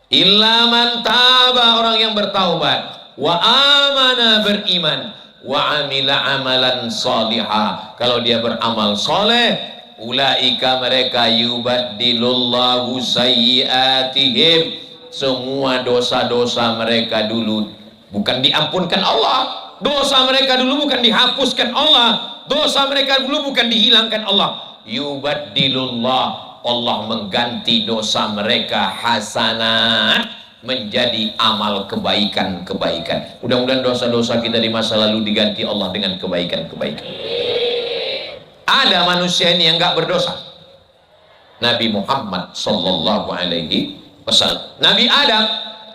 Illa man taba, orang yang bertaubat, wa amana, beriman, wa amila amalan salihah, kalau dia beramal soleh, ulaika, mereka, yubaddilullahu sayyiatihim, semua dosa-dosa mereka dulu bukan diampunkan Allah, dosa mereka dulu bukan dihapuskan Allah, dosa mereka dulu bukan dihilangkan Allah. Yubaddilullah, Allah mengganti dosa mereka hasanat menjadi amal kebaikan-kebaikan. Mudah-mudahan dosa-dosa kita di masa lalu diganti Allah dengan kebaikan-kebaikan. Ada manusia ini yang nggak berdosa. Nabi Muhammad sallallahu alaihi wasallam. Nabi Adam,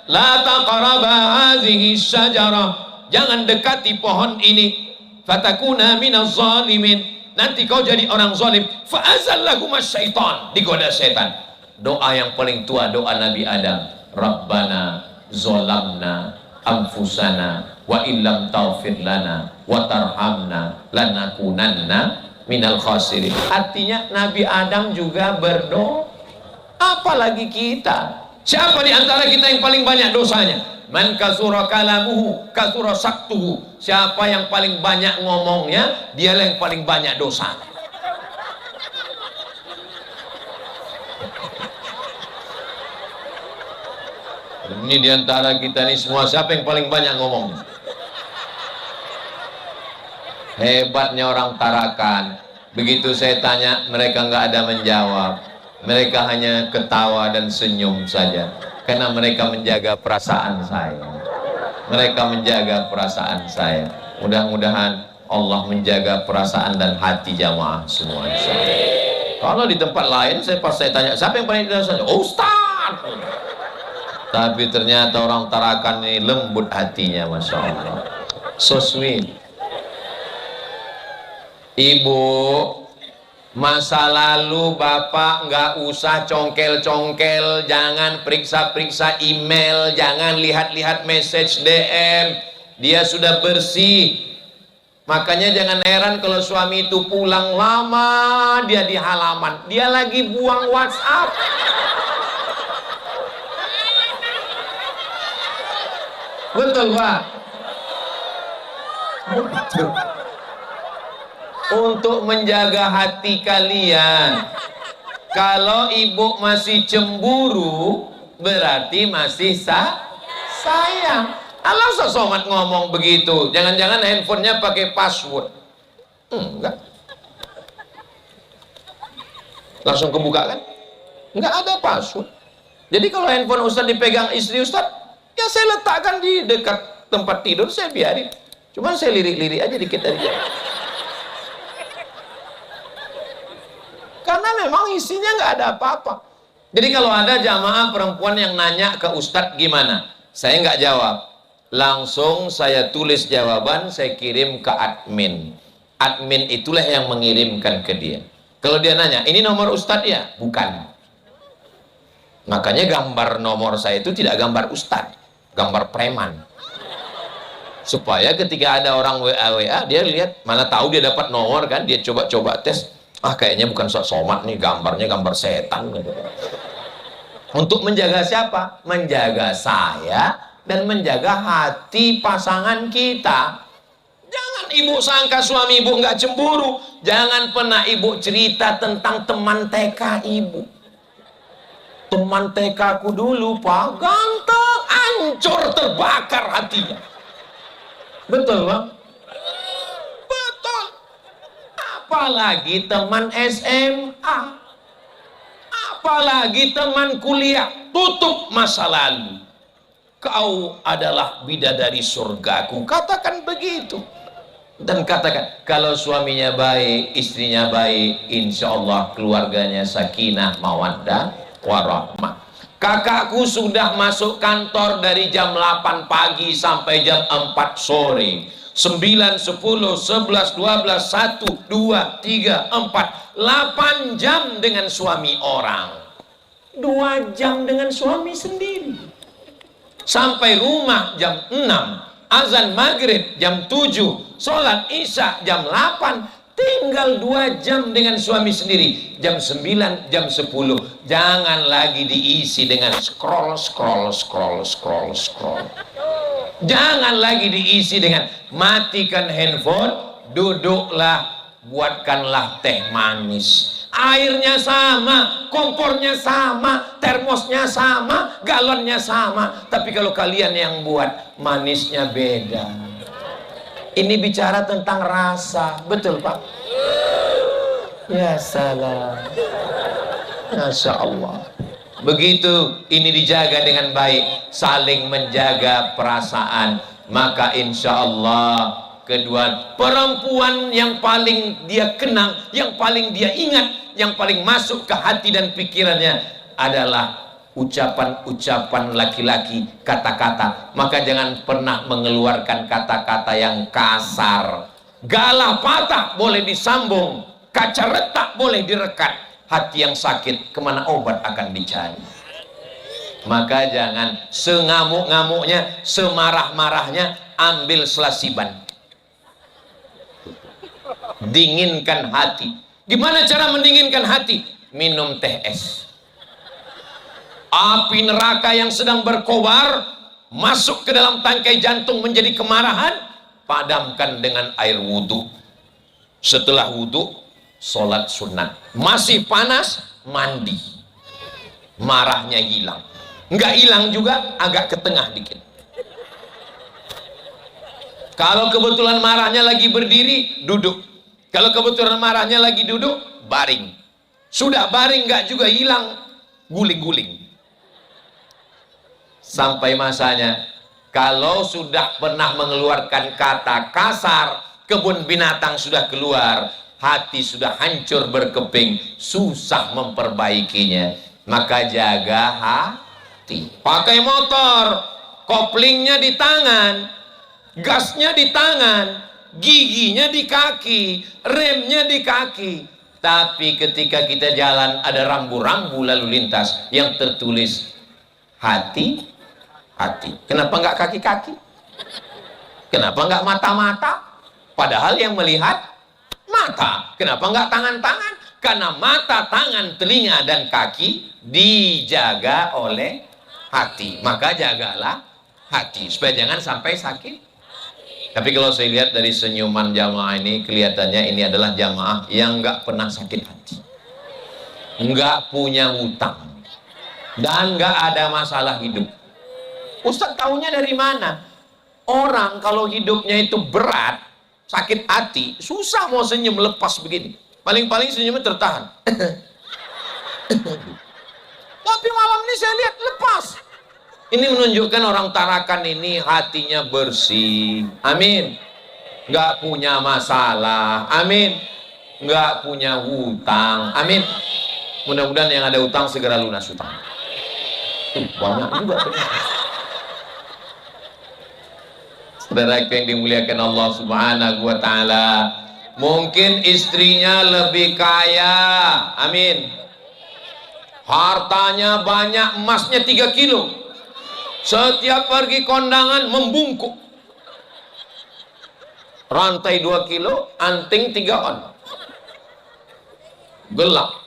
la taqraba hadhihi syajarah, jangan dekati pohon ini, fatakuna minaz zalimin, nanti kau jadi orang zalim. Fa'azallahumas syaitan, digoda setan. Doa yang paling tua doa Nabi Adam, Rabbana zolamna anfusana wa illam taghfir lana wa tarhamna lanakunanna minal khasirin. Artinya Nabi Adam juga berdoa, apalagi kita. Siapa di antara kita yang paling banyak dosanya? Man kasura kalamuhu kasura saktuhu. Siapa yang paling banyak ngomongnya, dialah yang paling banyak dosa. Ini diantara kita nih semua, siapa yang paling banyak ngomongnya? Hebatnya orang Tarakan. Begitu saya tanya, mereka nggak ada menjawab. Mereka hanya ketawa dan senyum saja, karena mereka menjaga perasaan saya. Mereka menjaga perasaan saya. Mudah-mudahan Allah menjaga perasaan dan hati jamaah semua. Kalau di tempat lain, pas saya tanya, siapa yang paling dirasakan? Oh, Ustaz. Tapi ternyata orang Tarakan ini lembut hatinya, Masya Allah. So sweet. Ibu, masa lalu Bapak nggak usah congkel-congkel, jangan periksa-periksa email, jangan lihat-lihat message DM. Dia sudah bersih. Makanya jangan heran kalau suami itu pulang lama, dia di halaman, dia lagi buang WhatsApp. Betul, Pak? Betul. Untuk menjaga hati kalian, kalau ibu masih cemburu, berarti masih sayang. Allah sosomat ngomong begitu. Jangan-jangan handphonenya pakai password. Enggak. Langsung kebuka kan? Enggak ada password. Jadi kalau handphone Ustaz dipegang istri Ustaz, ya saya letakkan di dekat tempat tidur, saya biarin. Cuman saya lirik-lirik aja dikit dari dia. Karena memang isinya nggak ada apa-apa. Jadi kalau ada jamaah perempuan yang nanya ke Ustadz gimana, saya nggak jawab, langsung saya tulis jawaban, saya kirim ke admin. Admin itulah yang mengirimkan ke dia. Kalau dia nanya, ini nomor Ustadz ya? Bukan. Makanya gambar nomor saya itu tidak gambar Ustadz, gambar preman. Supaya ketika ada orang WA dia lihat, mana tahu dia dapat nomor kan, dia coba-coba tes. Kayaknya bukan somat nih, gambarnya gambar setan gitu. Untuk menjaga siapa? Menjaga saya dan menjaga hati pasangan kita. Jangan ibu sangka suami ibu nggak cemburu. Jangan pernah ibu cerita tentang teman TK ibu. Teman TK ku dulu, Pak, ganteng, hancur, terbakar hatinya. Betul, Bang? Apalagi teman SMA, apalagi teman kuliah, tutup masa lalu. Kau adalah bidadari surgaku, katakan begitu. Dan katakan, kalau suaminya baik, istrinya baik, insya Allah keluarganya sakinah, mawaddah, warahmah. Kakakku sudah masuk kantor dari jam 8 pagi sampai jam 4 sore. 9, 10, 11, 12, 1, 2, 3, 4 8 jam dengan suami orang, 2 jam dengan suami sendiri. Sampai rumah jam 6, azan maghrib jam 7, sholat isya jam 8, tinggal 2 jam dengan suami sendiri. Jam 9, jam 10 jangan lagi diisi dengan scroll. Jangan lagi diisi dengan matikan handphone, duduklah, buatkanlah teh manis. Airnya sama, kompornya sama, termosnya sama, galonnya sama. Tapi kalau kalian yang buat, manisnya beda. Ini bicara tentang rasa, betul Pak? Ya salam. Masya Allah. Begitu ini dijaga dengan baik, saling menjaga perasaan, maka insya Allah kedua perempuan yang paling dia kenang, yang paling dia ingat, yang paling masuk ke hati dan pikirannya adalah ucapan-ucapan laki-laki, kata-kata. Maka jangan pernah mengeluarkan kata-kata yang kasar. Galah patah boleh disambung, kaca retak boleh direkat. Hati yang sakit, kemana obat akan dicari? Maka jangan sengamuk-ngamuknya, semarah-marahnya, ambil selasiban. Dinginkan hati. Gimana cara mendinginkan hati? Minum teh es. Api neraka yang sedang berkobar masuk ke dalam tangkai jantung menjadi kemarahan, padamkan dengan air wudhu. Setelah wudhu, sholat sunat. Masih panas, mandi. Marahnya hilang. Nggak hilang juga, agak ke tengah dikit. Kalau kebetulan marahnya lagi berdiri, duduk. Kalau kebetulan marahnya lagi duduk, baring. Sudah baring nggak juga hilang, guling-guling. Sampai masanya, kalau sudah pernah mengeluarkan kata kasar, kebun binatang sudah keluar, hati sudah hancur berkeping, susah memperbaikinya. Maka jaga hati. Pakai motor, koplingnya di tangan, gasnya di tangan, giginya di kaki, remnya di kaki. Tapi ketika kita jalan ada rambu-rambu lalu lintas yang tertulis hati. Kenapa nggak kaki-kaki? Kenapa nggak mata-mata? Padahal yang melihat mata. Kenapa nggak tangan-tangan? Karena mata, tangan, telinga, dan kaki dijaga oleh hati. Maka jagalah hati supaya jangan sampai sakit. Tapi kalau saya lihat dari senyuman jamaah ini, kelihatannya ini adalah jamaah yang nggak pernah sakit hati, nggak punya hutang, dan nggak ada masalah hidup. Ustaz tahunya dari mana? Orang kalau hidupnya itu berat, sakit hati, susah mau senyum lepas begini. Paling-paling senyumnya tertahan. Tapi malam ini saya lihat lepas. Ini menunjukkan orang Tarakan ini hatinya bersih. Amin. Nggak punya masalah. Amin. Nggak punya hutang. Amin. Mudah-mudahan yang ada hutang segera lunas hutang. Banyak juga ternyata. Saudara yang dimuliakan Allah Subhanahu wa Ta'ala, mungkin istrinya lebih kaya. Amin. Hartanya banyak, emasnya 3 kilo. Setiap pergi kondangan membungkuk. Rantai 2 kilo, anting 3 on. Gelap.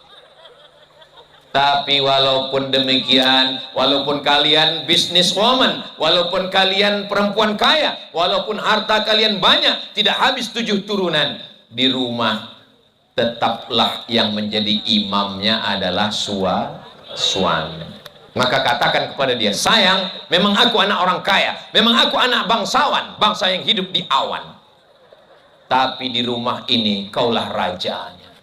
Tapi walaupun demikian, walaupun kalian businesswoman, walaupun kalian perempuan kaya, walaupun harta kalian banyak, tidak habis 7 turunan, di rumah tetaplah yang menjadi imamnya adalah suami. Maka katakan kepada dia, sayang, memang aku anak orang kaya, memang aku anak bangsawan, bangsa yang hidup di awan. Tapi di rumah ini kaulah rajanya,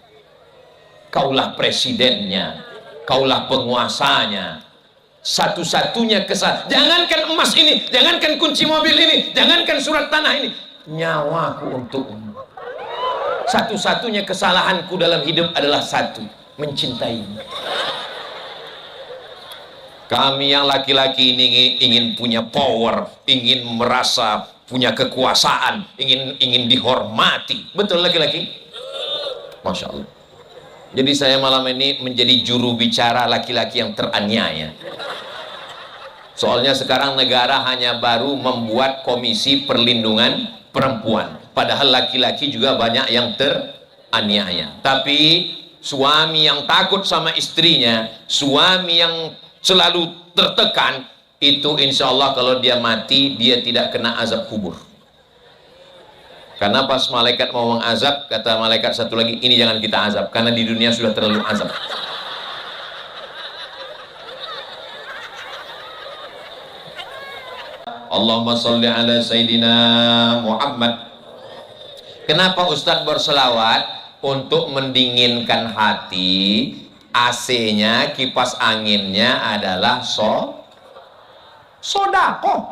kaulah presidennya, kaulah penguasanya. Satu-satunya kesalahan, jangankan emas ini, jangankan kunci mobil ini, jangankan surat tanah ini, nyawaku untukmu. Satu-satunya kesalahanku dalam hidup adalah satu, mencintaimu. Kami yang laki-laki ini ingin punya power, ingin merasa punya kekuasaan, ingin dihormati. Betul laki-laki? Masya Allah. Jadi saya malam ini menjadi juru bicara laki-laki yang teraniaya. Soalnya sekarang negara hanya baru membuat komisi perlindungan perempuan. Padahal laki-laki juga banyak yang teraniaya. Tapi suami yang takut sama istrinya, suami yang selalu tertekan, itu insya Allah kalau dia mati, dia tidak kena azab kubur. Karena pas malaikat mau mengazab, kata malaikat satu lagi, ini jangan kita azab, karena di dunia sudah terlalu azab. Allahumma sholli ala Sayyidina Muhammad. Kenapa Ustadz berselawat? Untuk mendinginkan hati. AC-nya, kipas anginnya adalah sodako,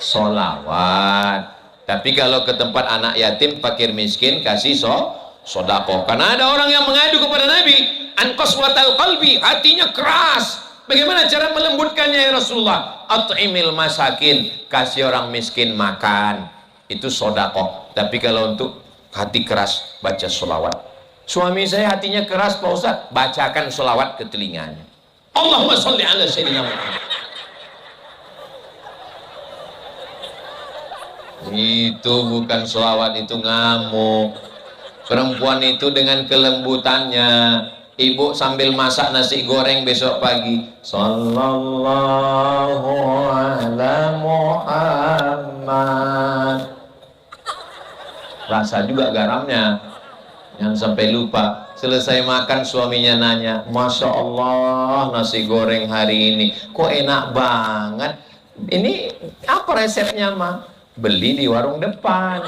solawat. Tapi kalau ke tempat anak yatim, fakir miskin, kasih sodako. Karena ada orang yang mengadu kepada Nabi, an qaswatal qalbi, hatinya keras. Bagaimana cara melembutkannya ya Rasulullah? At'imil masakin, kasih orang miskin makan, itu sodako. Tapi kalau untuk hati keras, baca solawat. Suami saya hatinya keras Pak Ustaz, bacakan sholawat ke telinganya. Allahumma sholli ala Sayyidina Muhammad. Itu bukan sholawat, itu ngamuk. Perempuan itu dengan kelembutannya, ibu sambil masak nasi goreng besok pagi, sallallahu ala Muhammad, rasa juga garamnya. Yang sampai lupa, selesai makan suaminya nanya, Masya Allah nasi goreng hari ini kok enak banget, ini apa resepnya mah? Beli di warung depan.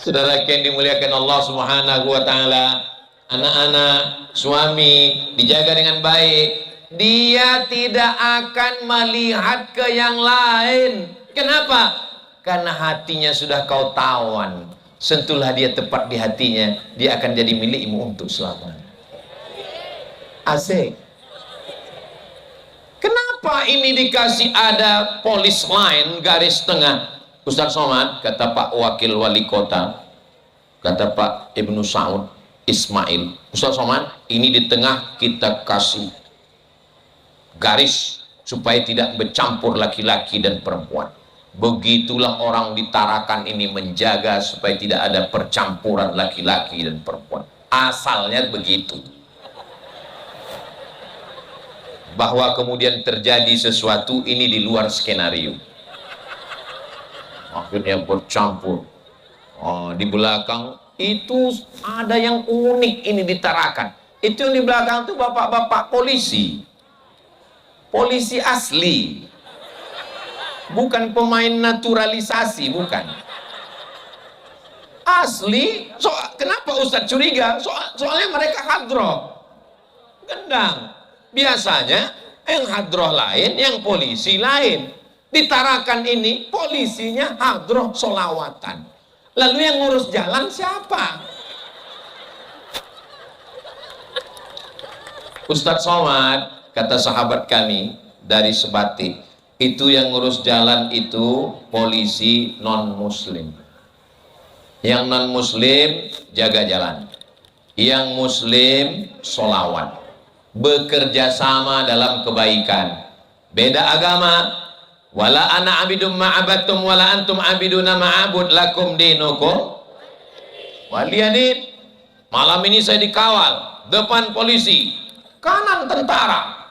Saudara yang dimuliakan Allah Subhanahu wa taala, anak-anak, suami dijaga dengan baik. Dia tidak akan melihat ke yang lain. Kenapa? Karena hatinya sudah kau tawan. Sentuhlah dia tepat di hatinya, dia akan jadi milikmu untuk selamanya. Asik. Kenapa ini dikasih ada polis line, garis tengah? Ustaz Somad, kata Pak Wakil Wali Kota, kata Pak Ibnu Saud Ismail, Ustaz Somad, ini di tengah kita kasih garis supaya tidak bercampur laki-laki dan perempuan. Begitulah orang di Tarakan ini menjaga supaya tidak ada percampuran laki-laki dan perempuan. Asalnya begitu. Bahwa kemudian terjadi sesuatu ini di luar skenario. Akhirnya bercampur. Oh, di belakang itu ada yang unik ini di Tarakan. Itu yang di belakang itu bapak-bapak polisi. Polisi asli. Bukan pemain naturalisasi, bukan. Asli. Kenapa Ustadz curiga? Soalnya mereka hadroh. Gendang. Biasanya yang hadroh lain, yang polisi lain. Ditarakan ini polisinya hadroh solawatan. Lalu yang ngurus jalan siapa? Ustadz Somad, kata sahabat kami dari Sebatik, itu yang ngurus jalan itu polisi non muslim. Yang non muslim jaga jalan, yang muslim solawat, bekerja sama dalam kebaikan. Beda agama, wala ana abidum ma'abattum wala antum abiduna ma'abud lakum dinukum waliyadin. Malam ini saya dikawal, depan polisi, kanan tentara.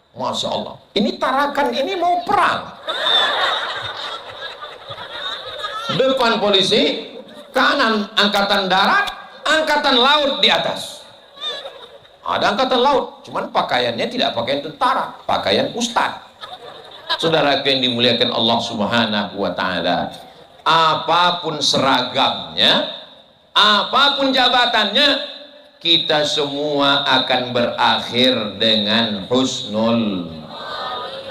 Masya Allah, ini Tarakan ini mau perang. Depan polisi, kanan angkatan darat, angkatan laut di atas. Ada angkatan laut, cuman pakaiannya tidak pakaian tentara, pakaian ustadz. Saudara yang dimuliakan Allah Subhanahu wa taala, apapun seragamnya, apapun jabatannya, kita semua akan berakhir dengan husnul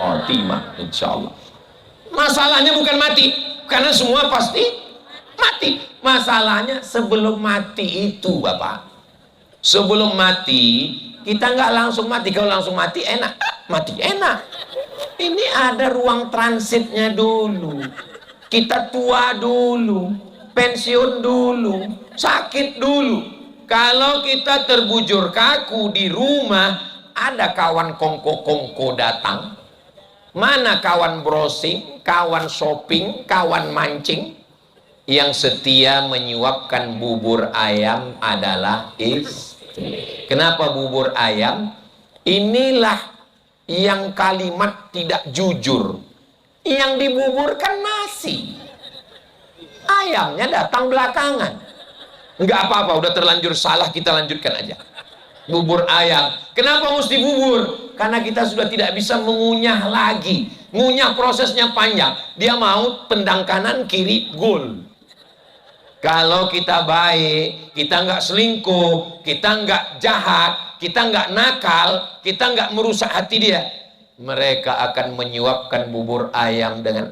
khotimah insyaallah. Masalahnya bukan mati, karena semua pasti mati. Masalahnya sebelum mati itu, Bapak. Sebelum mati, kita nggak langsung mati. Kalau langsung mati enak, mati enak. Ini ada ruang transitnya dulu. Kita tua dulu, pensiun dulu, sakit dulu. Kalau kita terbujur kaku di rumah, ada kawan kongko-kongko datang. Mana kawan browsing, kawan shopping, kawan mancing? Yang setia menyuapkan bubur ayam adalah istri. Kenapa bubur ayam? Inilah yang kalimat tidak jujur. Yang dibuburkan nasi. Ayamnya datang belakangan. Enggak apa-apa, udah terlanjur salah, kita lanjutkan aja. Bubur ayam. Kenapa mesti bubur? Karena kita sudah tidak bisa mengunyah lagi. Ngunyah prosesnya panjang. Dia mau tendang kanan, kiri, gol. Kalau kita baik, kita nggak selingkuh, kita nggak jahat, kita nggak nakal, kita nggak merusak hati dia, mereka akan menyuapkan bubur ayam dengan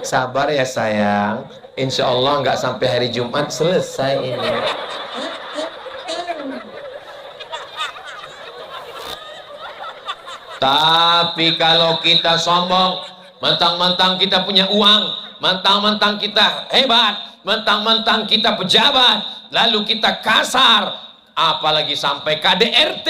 sabar ya sayang, insya Allah nggak sampai hari Jumat selesai ini. Tapi kalau kita sombong, mentang-mentang kita punya uang, mentang-mentang kita hebat, mentang-mentang kita pejabat, lalu kita kasar, apalagi sampai KDRT,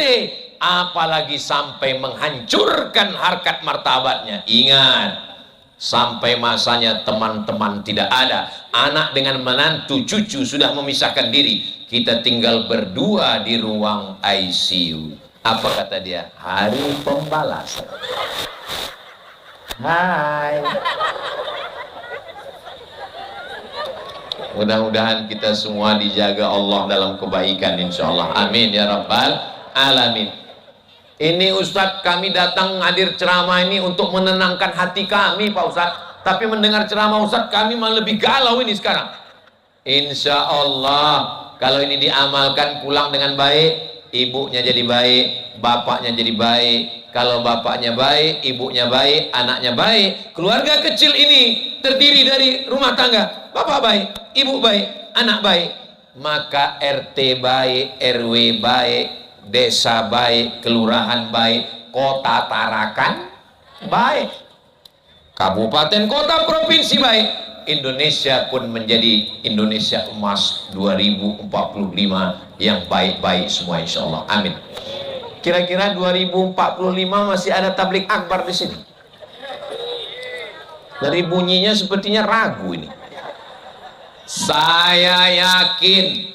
apalagi sampai menghancurkan harkat martabatnya. Ingat, sampai masanya teman-teman tidak ada, anak dengan menantu cucu sudah memisahkan diri, kita tinggal berdua di ruang ICU. Apa kata dia? Hari pembalasan. Hai. Mudah-mudahan kita semua dijaga Allah dalam kebaikan insyaallah. Amin ya rabbal alamin. Ini Ustadz, kami datang hadir ceramah ini untuk menenangkan hati kami Pak Ustadz. Tapi mendengar ceramah Ustadz, kami malah lebih galau ini sekarang. Insya Allah kalau ini diamalkan, pulang dengan baik, ibunya jadi baik, bapaknya jadi baik. Kalau bapaknya baik, ibunya baik, anaknya baik, keluarga kecil ini terdiri dari rumah tangga, bapak baik, ibu baik, anak baik, maka RT baik, RW baik, desa baik, kelurahan baik, kota Tarakan baik, kabupaten kota provinsi baik, Indonesia pun menjadi Indonesia emas 2045 yang baik-baik semua, insya Allah, amin. Kira-kira 2045 masih ada tablik akbar di sini? Dari bunyinya sepertinya ragu ini. Saya yakin,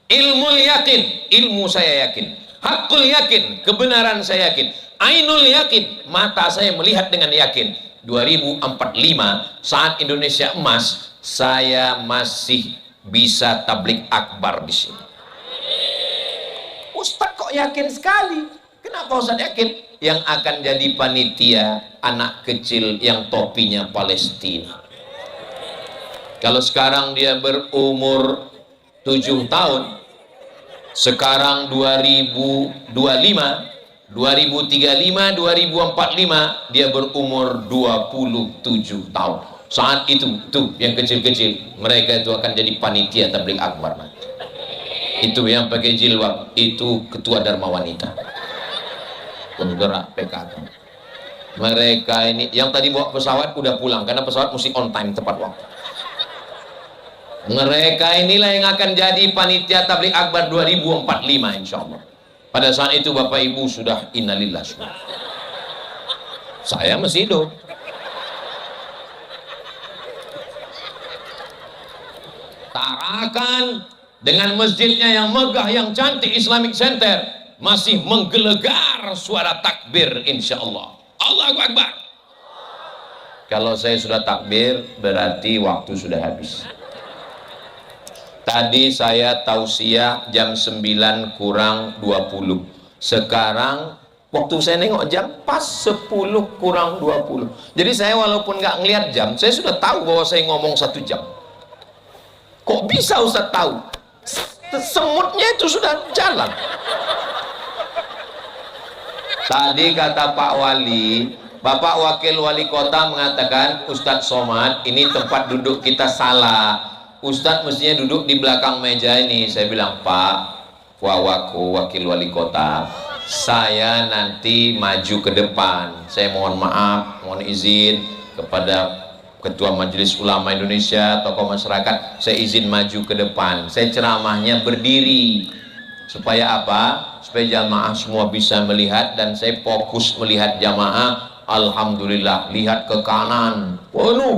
ilmu saya yakin, hakul yakin, kebenaran saya yakin, ainul yakin, mata saya melihat dengan yakin. 2045 saat Indonesia emas, saya masih bisa tablik akbar di sini. Ustadz kok yakin sekali? Kenapa Ustadz yakin? Yang akan jadi panitia anak kecil yang topinya Palestina. Kalau sekarang dia berumur 7 tahun, sekarang 2025, 2035, 2045, dia berumur 27 tahun. Saat itu, tuh yang kecil-kecil, mereka itu akan jadi panitia tabligh akbar. Itu yang pakai jilbab, itu ketua Dharma Wanita, penggerak PKK. Mereka ini yang tadi bawa pesawat udah pulang karena pesawat mesti on time, tepat waktu. Mereka inilah yang akan jadi panitia tabligh akbar 2045 insya Allah. Pada saat itu Bapak Ibu sudah innalillah semua. Saya masih hidup. Tarakan dengan masjidnya yang megah, yang cantik, Islamic Center, masih menggelegar suara takbir insya Allah. Allahu Akbar. Kalau saya sudah takbir berarti waktu sudah habis. Tadi saya tausiah jam 9 kurang 20. Sekarang waktu saya nengok jam pas 10 kurang 20. Jadi saya walaupun nggak ngelihat jam, saya sudah tahu bahwa saya ngomong 1 jam. Kok bisa Ustaz tahu? Semutnya itu sudah jalan. Tadi kata Pak Wali, Bapak Wakil Wali Kota mengatakan, Ustadz Somad, ini tempat duduk kita salah. Ustadz mestinya duduk di belakang meja ini. Saya bilang, Pak Wawaku, Wakil Wali Kota, saya nanti maju ke depan. Saya mohon maaf, mohon izin kepada Ketua Majelis Ulama Indonesia, tokoh masyarakat, saya izin maju ke depan. Saya ceramahnya berdiri. Supaya apa? Supaya jamaah semua bisa melihat dan saya fokus melihat jamaah. Alhamdulillah, lihat ke kanan penuh,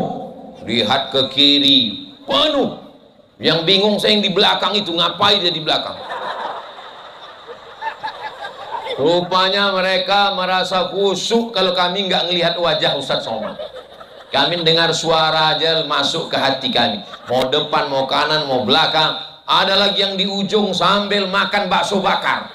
lihat ke kiri penuh. Yang bingung saya yang di belakang itu, ngapain dia di belakang? Rupanya mereka merasa khusyuk kalau kami nggak ngelihat wajah Ustadz Somad. Kami dengar suara aja masuk ke hati kami. Mau depan, mau kanan, mau belakang. Ada lagi yang di ujung sambil makan bakso bakar.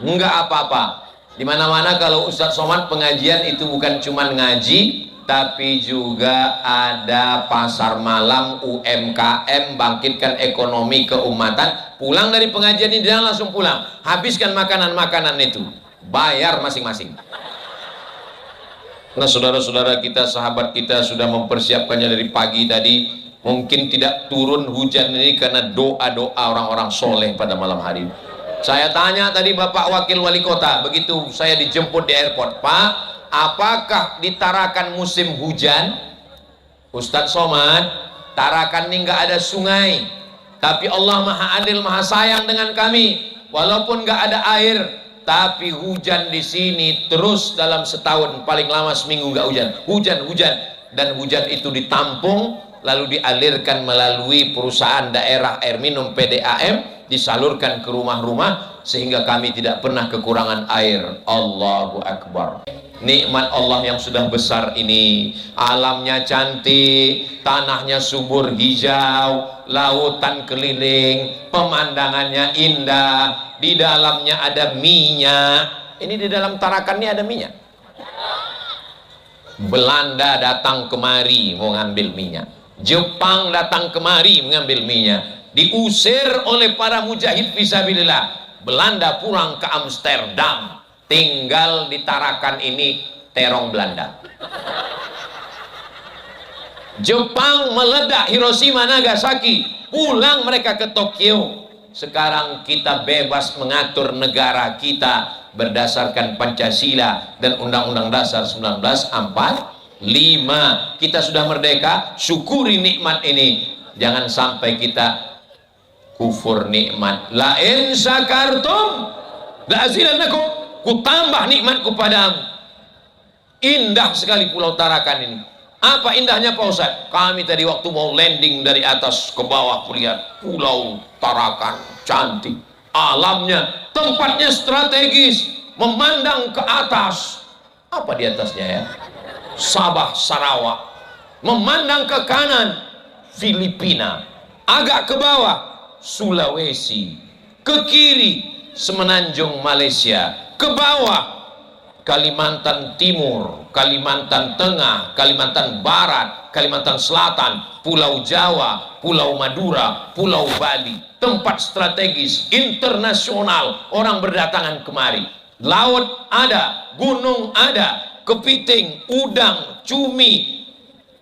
Enggak apa-apa. Di mana-mana kalau Ustadz Somad pengajian itu bukan cuma ngaji, tapi juga ada pasar malam, UMKM, bangkitkan ekonomi keumatan. Pulang dari pengajian ini jangan langsung pulang, habiskan makanan-makanan itu, bayar masing-masing. Nah saudara-saudara kita, sahabat kita sudah mempersiapkannya dari pagi tadi. Mungkin tidak turun hujan ini karena doa-doa orang-orang soleh pada malam hari. Saya tanya tadi Bapak Wakil Wali Kota, begitu saya dijemput di airport, Pak, apakah di Tarakan musim hujan? Ustadz Somad, Tarakan ini nggak ada sungai, tapi Allah Maha Adil, Maha Sayang dengan kami. Walaupun nggak ada air, tapi hujan di sini terus dalam setahun, paling lama seminggu nggak hujan. Hujan, dan hujan itu ditampung, lalu dialirkan melalui perusahaan daerah air minum PDAM, disalurkan ke rumah-rumah sehingga kami tidak pernah kekurangan air. Allahu Akbar. Nikmat Allah yang sudah besar ini, alamnya cantik, tanahnya subur hijau, lautan keliling, pemandangannya indah, di dalamnya ada minyak. Ini di dalam Tarakan ini ada minyak. Belanda datang kemari mau ngambil minyak, Jepang datang kemari mengambil minyak, diusir oleh para mujahid fisabilillah. Belanda pulang ke Amsterdam, tinggal di Tarakan ini terong Belanda. Jepang meledak Hiroshima Nagasaki, pulang mereka ke Tokyo. Sekarang kita bebas mengatur negara kita berdasarkan Pancasila dan Undang-Undang Dasar 1945. Kita sudah merdeka, syukuri nikmat ini. Jangan sampai kita kufur nikmat. La in syakartum la azidannakum, ku tambah nikmatku padamu. Indah sekali Pulau Tarakan ini. Apa indahnya Pak Ustaz? Kami tadi waktu mau landing dari atas ke bawah, kulihat Pulau Tarakan cantik, alamnya, tempatnya strategis, memandang ke atas. Apa di atasnya ya? Sabah, Sarawak. Memandang ke kanan, Filipina. Agak ke bawah, Sulawesi. Ke kiri, Semenanjung Malaysia. Ke bawah, Kalimantan Timur, Kalimantan Tengah, Kalimantan Barat, Kalimantan Selatan, Pulau Jawa, Pulau Madura, Pulau Bali. Tempat strategis, internasional, orang berdatangan kemari. Laut ada, gunung ada, kepiting, udang, cumi,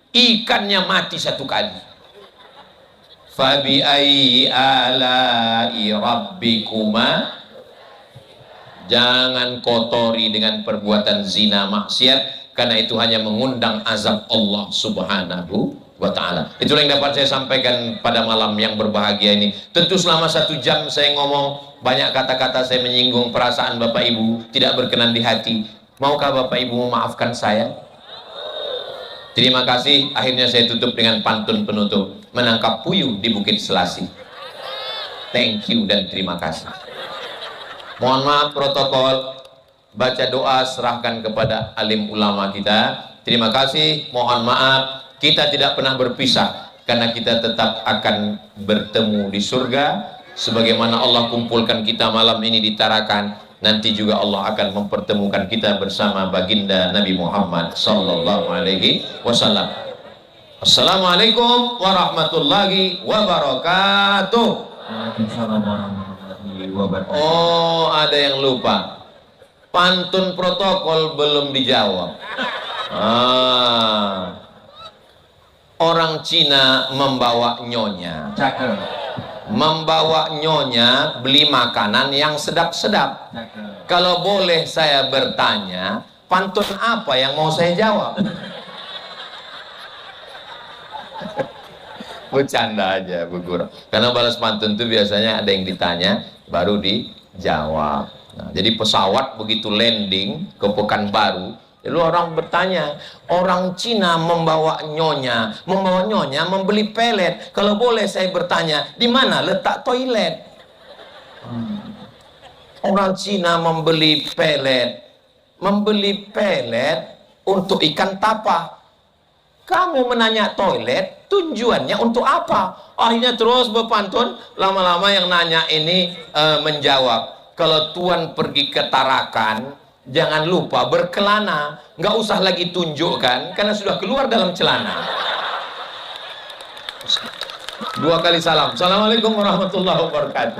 ikannya mati satu kali. Fabi ayyi ala'i rabbikuma, jangan kotori dengan perbuatan zina maksiat, karena itu hanya mengundang azab Allah Subhanahu wa ta'ala. Itulah yang dapat saya sampaikan pada malam yang berbahagia ini. Tentu selama 1 jam saya ngomong, banyak kata-kata saya menyinggung perasaan Bapak Ibu, tidak berkenan di hati. Maukah Bapak Ibu memaafkan saya? Terima kasih. Akhirnya saya tutup dengan pantun penutup. Menangkap puyuh di Bukit Selasih. Thank you dan terima kasih. Mohon maaf protokol, baca doa serahkan kepada alim ulama kita. Terima kasih, mohon maaf, kita tidak pernah berpisah, karena kita tetap akan bertemu di surga. Sebagaimana Allah kumpulkan kita malam ini di Tarakan, nanti juga Allah akan mempertemukan kita bersama baginda Nabi Muhammad sallallahu alaihi wasallam. Assalamualaikum warahmatullahi wabarakatuh. Waalaikumsalam warahmatullahi wabarakatuh. Oh, ada yang lupa. Pantun protokol belum dijawab. Orang Cina membawa nyonya. Cakep. Membawa nyonya beli makanan yang sedap-sedap. Cakep. Kalau boleh saya bertanya, pantun apa yang mau saya jawab? Bercanda aja Bu Guru. Karena balas pantun itu biasanya ada yang ditanya baru dijawab. Nah, jadi pesawat begitu landing ke Pekanbaru, lalu orang bertanya, orang Cina membawa nyonya membeli pelet. Kalau boleh saya bertanya, di mana letak toilet? Orang Cina membeli pelet untuk ikan tapa. Kamu menanya toilet, tujuannya untuk apa? Akhirnya terus berpantun, lama-lama yang nanya ini menjawab, kalau Tuan pergi ke Tarakan, jangan lupa berkelana, nggak usah lagi tunjukkan, karena sudah keluar dalam celana. 2 kali salam. Assalamualaikum warahmatullahi wabarakatuh.